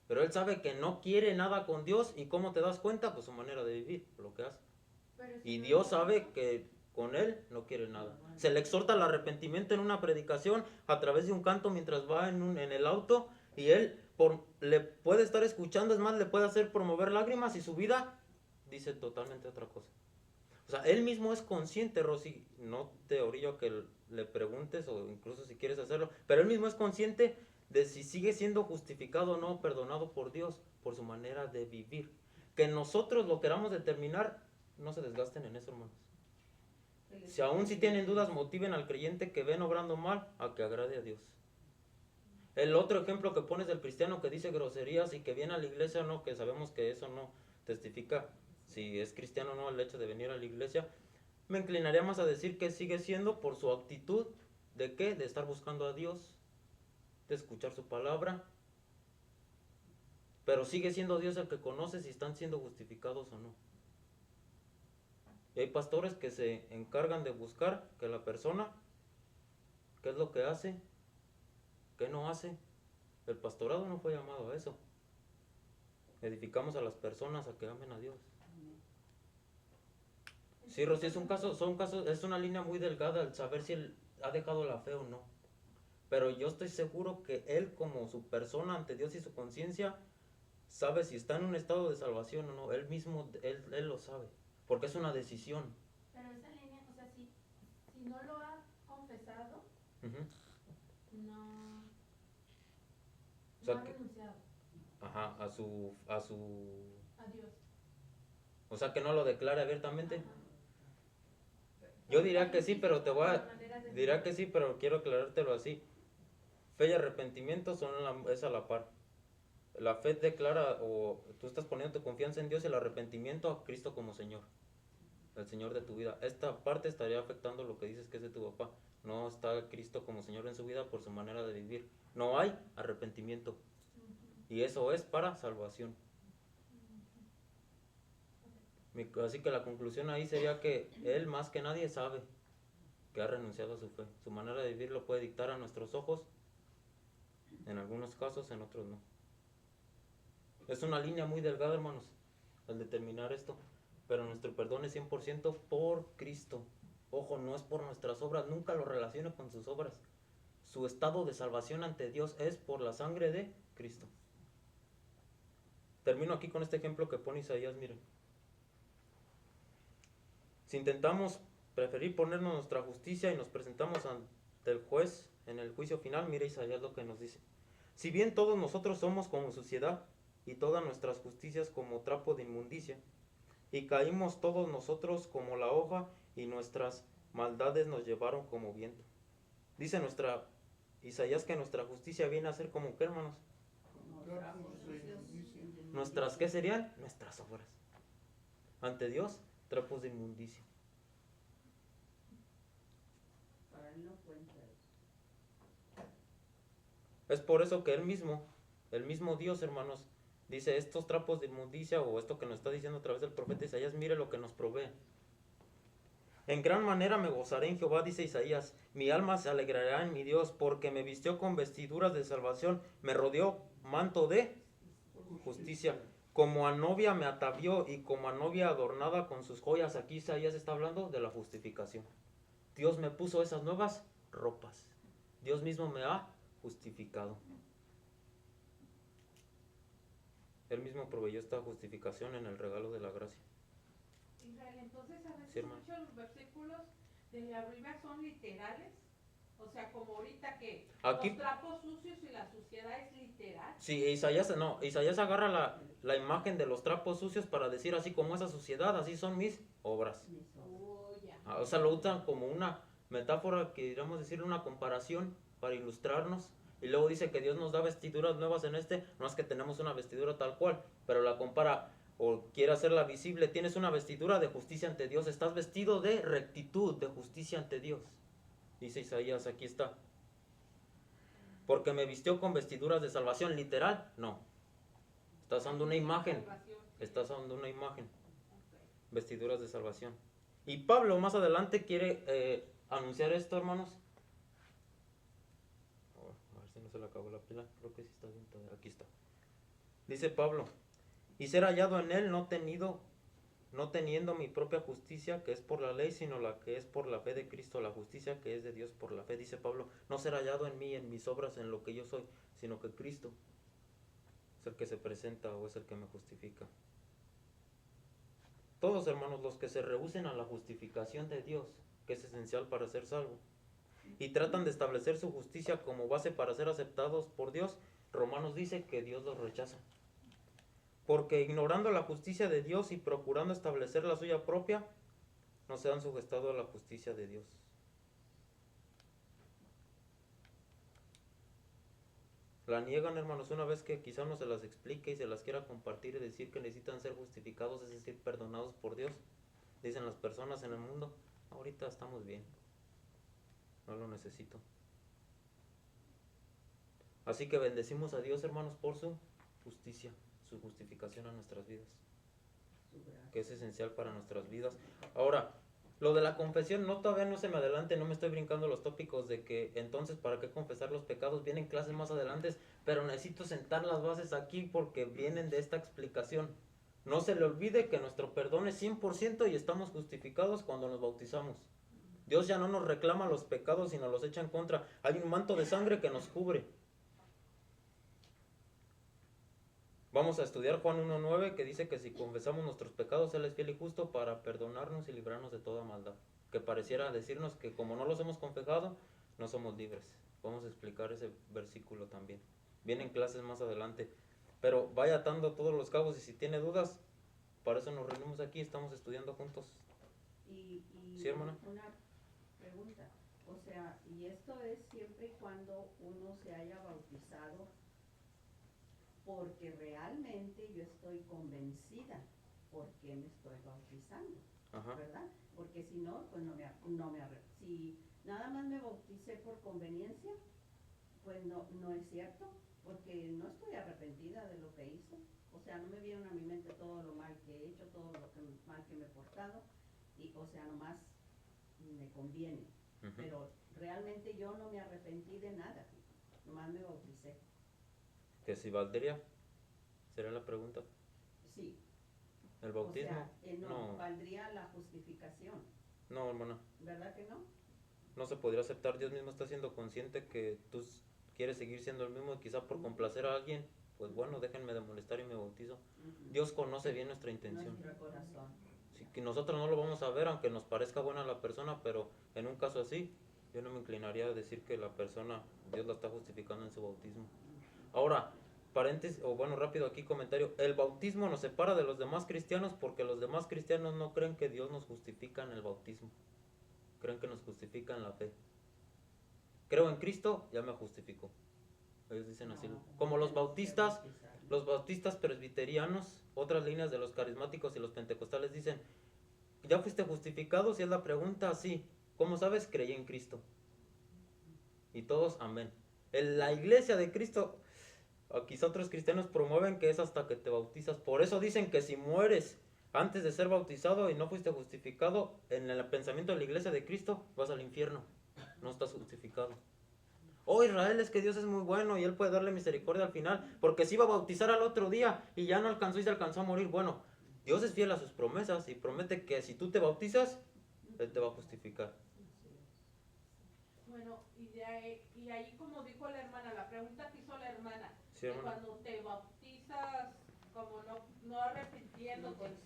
pero él sabe que no quiere nada con Dios, y ¿cómo te das cuenta? Pues su manera de vivir, lo que hace. Y Dios sabe que con él no quiere nada. Se le exhorta al arrepentimiento en una predicación a través de un canto mientras va en el auto, y él le puede estar escuchando, es más, le puede hacer promover lágrimas, y su vida dice totalmente otra cosa. O sea, él mismo es consciente, Rosy, no te orillo a que le preguntes o incluso si quieres hacerlo, pero él mismo es consciente de si sigue siendo justificado o no, perdonado por Dios, por su manera de vivir. Que nosotros lo queramos determinar, no se desgasten en eso, hermanos. Si aún si tienen dudas, motiven al creyente que ven obrando mal a que agrade a Dios. El otro ejemplo que pones del cristiano que dice groserías y que viene a la iglesia, no, que sabemos que eso no testifica si es cristiano o no el hecho de venir a la iglesia, me inclinaría más a decir que sigue siendo por su actitud de qué, de estar buscando a Dios, de escuchar su palabra, pero sigue siendo Dios el que conoce si están siendo justificados o no. Y hay pastores que se encargan de buscar que la persona, qué es lo que hace, qué no hace. El pastorado no fue llamado a eso. Edificamos a las personas a que amen a Dios. Sí, Rosy, es una línea muy delgada el saber si él ha dejado la fe o no. Pero yo estoy seguro que él, como su persona ante Dios y su conciencia, sabe si está en un estado de salvación o no. Él mismo, él lo sabe, porque es una decisión. Pero esa línea, o sea, si no lo ha confesado, no ha renunciado. Ajá, a Dios. O sea, que no lo declare abiertamente. Ajá. Yo diría que sí, pero diría que sí, pero quiero aclarártelo así. Fe y arrepentimiento es a la par. La fe declara, o tú estás poniendo tu confianza en Dios, y el arrepentimiento a Cristo como Señor, el Señor de tu vida. Esta parte estaría afectando lo que dices que es de tu papá. No está Cristo como Señor en su vida por su manera de vivir. No hay arrepentimiento. Y eso es para salvación. Así que la conclusión ahí sería que él más que nadie sabe que ha renunciado a su fe. Su manera de vivir lo puede dictar a nuestros ojos, en algunos casos, en otros no. Es una línea muy delgada, hermanos, al determinar esto, pero nuestro perdón es 100% por Cristo. Ojo, no es por nuestras obras, nunca lo relacione con sus obras. Su estado de salvación ante Dios es por la sangre de Cristo. Termino aquí con este ejemplo que pone Isaías, miren. Si intentamos preferir ponernos nuestra justicia y nos presentamos ante el juez en el juicio final, mire Isaías lo que nos dice. Si bien todos nosotros somos como suciedad, y todas nuestras justicias como trapo de inmundicia, y caímos todos nosotros como la hoja, y nuestras maldades nos llevaron como viento. Dice Isaías que nuestra justicia viene a ser como ¿qué, hermanos? Como trapos sucios de ¿Nuestras qué serían? Nuestras obras. Ante Dios, trapos de inmundicia. Para él no cuenta eso. Es por eso que el mismo Dios, hermanos, dice estos trapos de inmundicia, o esto que nos está diciendo a través del profeta Isaías, mire lo que nos provee. En gran manera me gozaré en Jehová, dice Isaías, mi alma se alegrará en mi Dios, porque me vistió con vestiduras de salvación, me rodeó manto de justicia, como a novia me atavió, y como a novia adornada con sus joyas. Aquí Isaías está hablando de la justificación. Dios me puso esas nuevas ropas, Dios mismo me ha justificado. Él mismo proveyó esta justificación en el regalo de la gracia. Israel, entonces a veces Sí, hermano. muchos los versículos de la Biblia son literales, o sea, como ahorita que Aquí- los trapos sucios y la suciedad es literal. Sí, Isaías agarra la imagen de los trapos sucios para decir así como esa suciedad, así son mis obras. Ya. O sea, lo usan como una metáfora, que diríamos decir una comparación para ilustrarnos. Y luego dice que Dios nos da vestiduras nuevas en no es que tenemos una vestidura tal cual, pero la compara o quiere hacerla visible. Tienes una vestidura de justicia ante Dios, estás vestido de rectitud, de justicia ante Dios. Dice Isaías, aquí está. Porque me vistió con vestiduras de salvación, literal, no. Estás usando una imagen, estás usando una imagen, vestiduras de salvación. Y Pablo más adelante quiere anunciar esto, hermanos. A ver si no se le acabó la pila, creo que sí está bien, aquí está. Dice Pablo, y ser hallado en él no teniendo mi propia justicia que es por la ley, sino la que es por la fe de Cristo, la justicia que es de Dios por la fe. Dice Pablo, no ser hallado en mí, en mis obras, en lo que yo soy, sino que Cristo es el que se presenta o es el que me justifica. Todos, hermanos, los que se rehúsen a la justificación de Dios, que es esencial para ser salvo, y tratan de establecer su justicia como base para ser aceptados por Dios, Romanos dice que Dios los rechaza. Porque ignorando la justicia de Dios y procurando establecer la suya propia, no se han sujetado a la justicia de Dios. La niegan, hermanos, una vez que quizá no se las explique y se las quiera compartir y decir que necesitan ser justificados, es decir, perdonados por Dios. Dicen las personas en el mundo, ahorita estamos bien, no lo necesito. Así que bendecimos a Dios, hermanos, por su justicia, su justificación a nuestras vidas, que es esencial para nuestras vidas. Ahora, lo de la confesión, todavía no se me adelante, no me estoy brincando los tópicos de que entonces para qué confesar los pecados, vienen clases más adelante, pero necesito sentar las bases aquí porque vienen de esta explicación. No se le olvide que nuestro perdón es 100% y estamos justificados cuando nos bautizamos. Dios ya no nos reclama los pecados, sino los echa en contra. Hay un manto de sangre que nos cubre. Vamos a estudiar Juan 1:9, que dice que si confesamos nuestros pecados, Él es fiel y justo para perdonarnos y librarnos de toda maldad. Que pareciera decirnos que como no los hemos confesado, no somos libres. Vamos a explicar ese versículo también. Vienen clases más adelante. Pero vaya atando todos los cabos y si tiene dudas, para eso nos reunimos aquí, estamos estudiando juntos. Y ¿Sí, hermana? Una pregunta, o sea, y esto es siempre y cuando uno se haya bautizado, porque realmente yo estoy convencida por qué me estoy bautizando, Ajá. ¿verdad? Porque si no, pues si nada más me bauticé por conveniencia, pues no es cierto, porque no estoy arrepentida de lo que hice. O sea, no me viene a mi mente todo lo mal que he hecho, todo lo mal que me he portado, y o sea, nomás me conviene. Uh-huh. Pero realmente yo no me arrepentí de nada, nomás me bauticé. ¿Que si valdría? ¿Será la pregunta? Sí. ¿El bautismo? O sea, no, valdría la justificación. No, hermana. ¿Verdad que no? No se podría aceptar. Dios mismo está siendo consciente que tú quieres seguir siendo el mismo y quizá por complacer a alguien, pues bueno, déjenme de molestar y me bautizo. Uh-huh. Dios conoce bien nuestra intención. Nuestro corazón. Sí, que nosotros no lo vamos a ver, aunque nos parezca buena la persona, pero en un caso así, yo no me inclinaría a decir que la persona, Dios la está justificando en su bautismo. Ahora, paréntesis, o bueno, rápido aquí comentario. El bautismo nos separa de los demás cristianos porque los demás cristianos no creen que Dios nos justifica en el bautismo. Creen que nos justifica en la fe. Creo en Cristo, ya me justificó. Ellos dicen así. Como los bautistas presbiterianos, otras líneas de los carismáticos y los pentecostales dicen, ¿ya fuiste justificado? Si es la pregunta, sí. ¿Cómo sabes? Creí en Cristo. Y todos, amén. En la iglesia de Cristo, quizá otros cristianos promueven que es hasta que te bautizas. Por eso dicen que si mueres antes de ser bautizado y no fuiste justificado, en el pensamiento de la iglesia de Cristo, vas al infierno. No estás justificado. Oh, Israel, es que Dios es muy bueno y Él puede darle misericordia al final, porque se iba a bautizar al otro día y ya no alcanzó y se alcanzó a morir. Bueno, Dios es fiel a sus promesas y promete que si tú te bautizas, Él te va a justificar. Bueno, y ahí como dijo la hermana, la pregunta que hizo la hermana, Sí, que hermana. cuando te bautizas como no arrepintiéndote,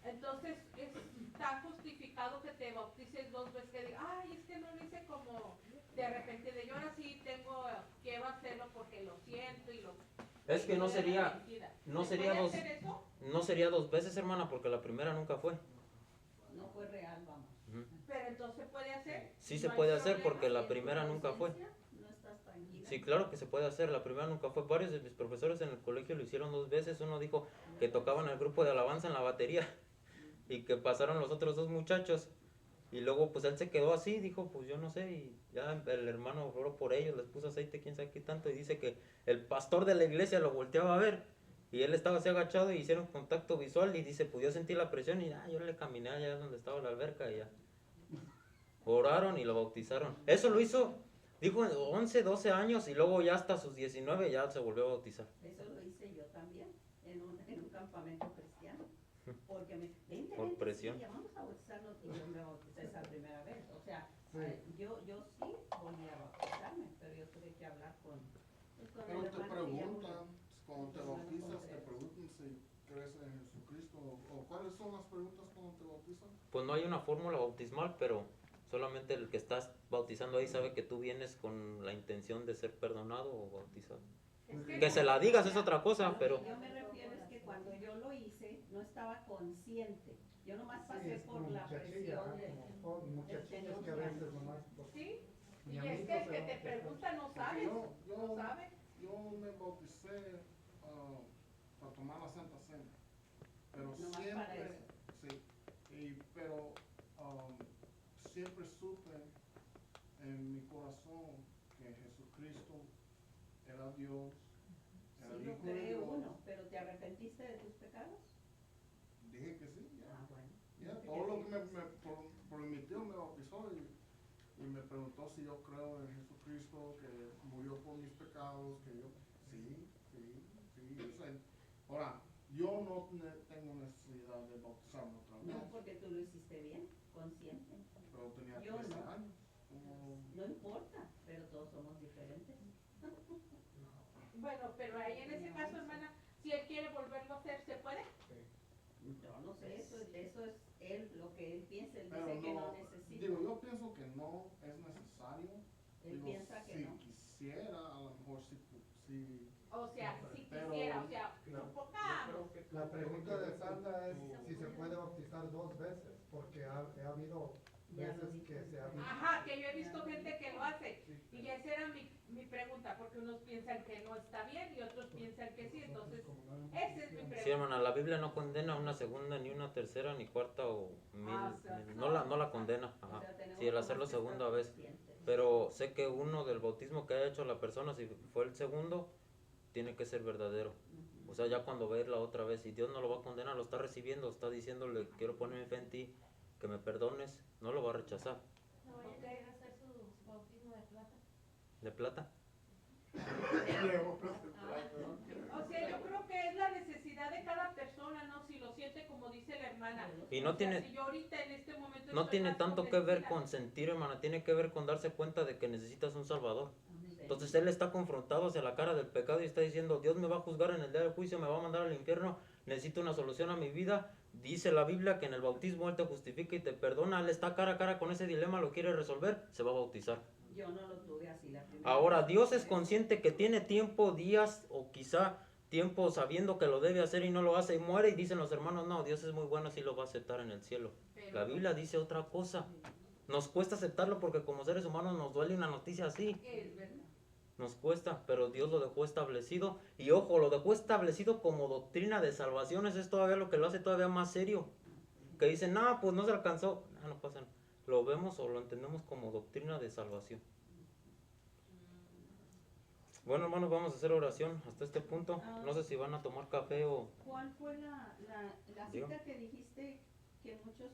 entonces está justificado que te bautices 2 veces, que digas, ay, es que no lo hice como de repente, de yo ahora sí tengo que hacerlo porque lo siento y lo... Es que no sería hacer eso? no sería 2 veces, hermana, porque la primera nunca fue. No fue real, vamos. Pero entonces puede hacer. Sí ¿No se hay puede hacer problema? porque la primera nunca fue. No estás tranquila. Sí, claro que se puede hacer, la primera nunca fue. Varios de mis profesores en el colegio lo hicieron 2 veces. Uno dijo que tocaban el grupo de alabanza en la batería y que pasaron los otros 2 muchachos. Y luego pues él se quedó así, dijo pues yo no sé, y ya el hermano oró por ellos, les puso aceite, quién sabe qué tanto, y dice que el pastor de la iglesia lo volteaba a ver, y él estaba así agachado y hicieron contacto visual, y dice pues yo sentí la presión, y yo le caminé allá donde estaba la alberca, y ya oraron y lo bautizaron. Eso lo hizo, dijo 11, 12 años, y luego ya hasta sus 19 ya se volvió a bautizar. Eso lo hice yo también, en un campamento cristiano. Porque Por presión. Sí, vamos a bautizarnos, y yo me bauticé esa primera vez. O sea, yo sí volví a bautizarme, pero yo tuve que hablar con Pero el te hermano que ya murió. preguntan, cuando te bautizas, te preguntan si crees en Jesucristo, o cuáles son las preguntas cuando te bautizan. Pues no hay una fórmula bautismal, pero solamente el que estás bautizando ahí sabe que tú vienes con la intención de ser perdonado o bautizado. Que se la digas es otra cosa, pero... Yo me refiero es que cuando yo lo hice, no estaba consciente. Yo nomás pasé es por como la muchachilla, presión de... como muchachillas que a veces nomás... Sí, Mi y es amigo que el se que te bautizó. pregunta no sabes, no sabe. Yo me bauticé para tomar la Santa Cena, pero Nomás para siempre, eso. sí, pero siempre supe en mi corazón que Jesucristo era Dios, era Sí el lo Hijo de cree Dios. uno, pero ¿te arrepentiste de tus pecados? Dije que sí, ya. Bueno. Ya, todo lo que me permitió me bautizó y me preguntó si yo creo en Jesucristo, que murió por mis pecados, que yo, sí. O sea, ahora, yo no tengo necesidad de bautizarme otra vez, No, porque tú lo hiciste bien, consciente. pero tenía Yo 13 no. años. Como, No importa, pero todos somos diferentes. Bueno, pero ahí en ese caso, hermana, si él quiere volverlo a hacer, ¿se puede? Yo no sé, eso es él, lo que él piensa, él pero dice que no no, necesita. digo, yo pienso que no es necesario. Él Digo, piensa que si no. quisiera, a lo mejor sí. O sea, si Pero- quisiera, o sea, No, supongamos. La pregunta de Sandra es si se puede bautizar 2 veces, porque ha habido Ya lo veces dijo. que se ha visto. Ajá, que yo he visto gente que lo hace. Y esa era mi pregunta, porque unos piensan que no está bien y otros piensan que sí. Entonces, esa es mi pregunta. Sí, hermana, la Biblia no condena una segunda, ni una tercera, ni cuarta o mil. O sea, No la condena. O Ajá. sea, tenemos Sí, el nomás hacerlo que estar segunda vez. conscientes. Pero sé que uno del bautismo que haya hecho la persona, si fue el segundo, tiene que ser verdadero. Ujú. O sea, ya cuando va a ir la otra vez, y Dios no lo va a condenar, lo está recibiendo, está diciéndole, quiero poner mi fe en ti, que me perdones, no lo va a rechazar. No vayan a querer hacer su bautismo de plata. ¿De plata? O sea, yo creo que es la necesidad de cada persona, ¿no? Si lo siente como dice la hermana. Y no O sea, tiene, si yo ahorita en este momento no estoy tiene más tanto que ver convencida. con sentir, hermana, tiene que ver con darse cuenta de que necesitas un Salvador. Amén. Entonces él está confrontado hacia la cara del pecado y está diciendo, Dios me va a juzgar en el día del juicio, me va a mandar al infierno, necesito una solución a mi vida. Dice la Biblia que en el bautismo Él te justifica y te perdona. Él está cara a cara con ese dilema, lo quiere resolver, se va a bautizar. Yo no lo tuve así la primera Ahora, vez. Dios es consciente que tiene tiempo, días o quizá tiempo sabiendo que lo debe hacer y no lo hace y muere y dicen los hermanos, no, Dios es muy bueno, sí lo va a aceptar en el cielo. Pero La Biblia dice otra cosa. Nos cuesta aceptarlo porque como seres humanos nos duele una noticia así. es verdad. Nos cuesta, pero Dios lo dejó establecido. Y ojo, lo dejó establecido como doctrina de salvación. Eso es todavía lo que lo hace todavía más serio. Que dicen, no, pues no se alcanzó. No pasa nada. Lo vemos o lo entendemos como doctrina de salvación. Bueno, hermanos, vamos a hacer oración hasta este punto. No sé si van a tomar café o... ¿Cuál fue la Diga. cita que dijiste que muchos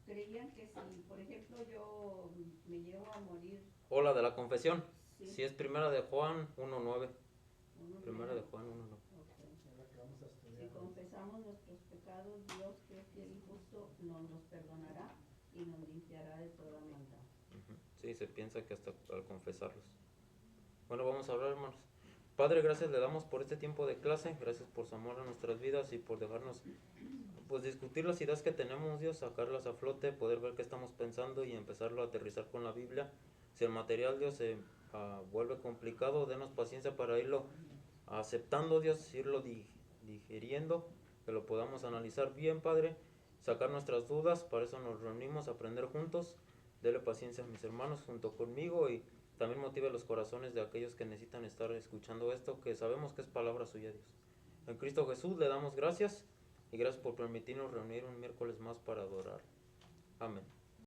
creían que si, por ejemplo, yo me llevo a morir? O la de la confesión. Sí. Si es primera de Juan 1.9. Uno Primera de menos. Juan 1.9. Ok. Es la que vamos a Si estudiar. confesamos nuestros pecados, Dios, que es fiel y justo, nos perdonará y nos limpiará de toda maldad. Ujú. Sí, se piensa que hasta al confesarlos. Bueno, vamos a hablar, hermanos. Padre, gracias le damos por este tiempo de clase, gracias por su amor a nuestras vidas y por dejarnos pues discutir las ideas que tenemos, Dios, sacarlas a flote, poder ver qué estamos pensando y empezarlo a aterrizar con la Biblia. Si el material, Dios, se vuelve complicado, denos paciencia para irlo aceptando, Dios, irlo digiriendo, que lo podamos analizar bien, Padre, sacar nuestras dudas, para eso nos reunimos, aprender juntos. Dele paciencia a mis hermanos junto conmigo y también motive los corazones de aquellos que necesitan estar escuchando esto, que sabemos que es palabra suya, Dios. En Cristo Jesús le damos gracias y gracias por permitirnos reunir un miércoles más para adorar. Amén.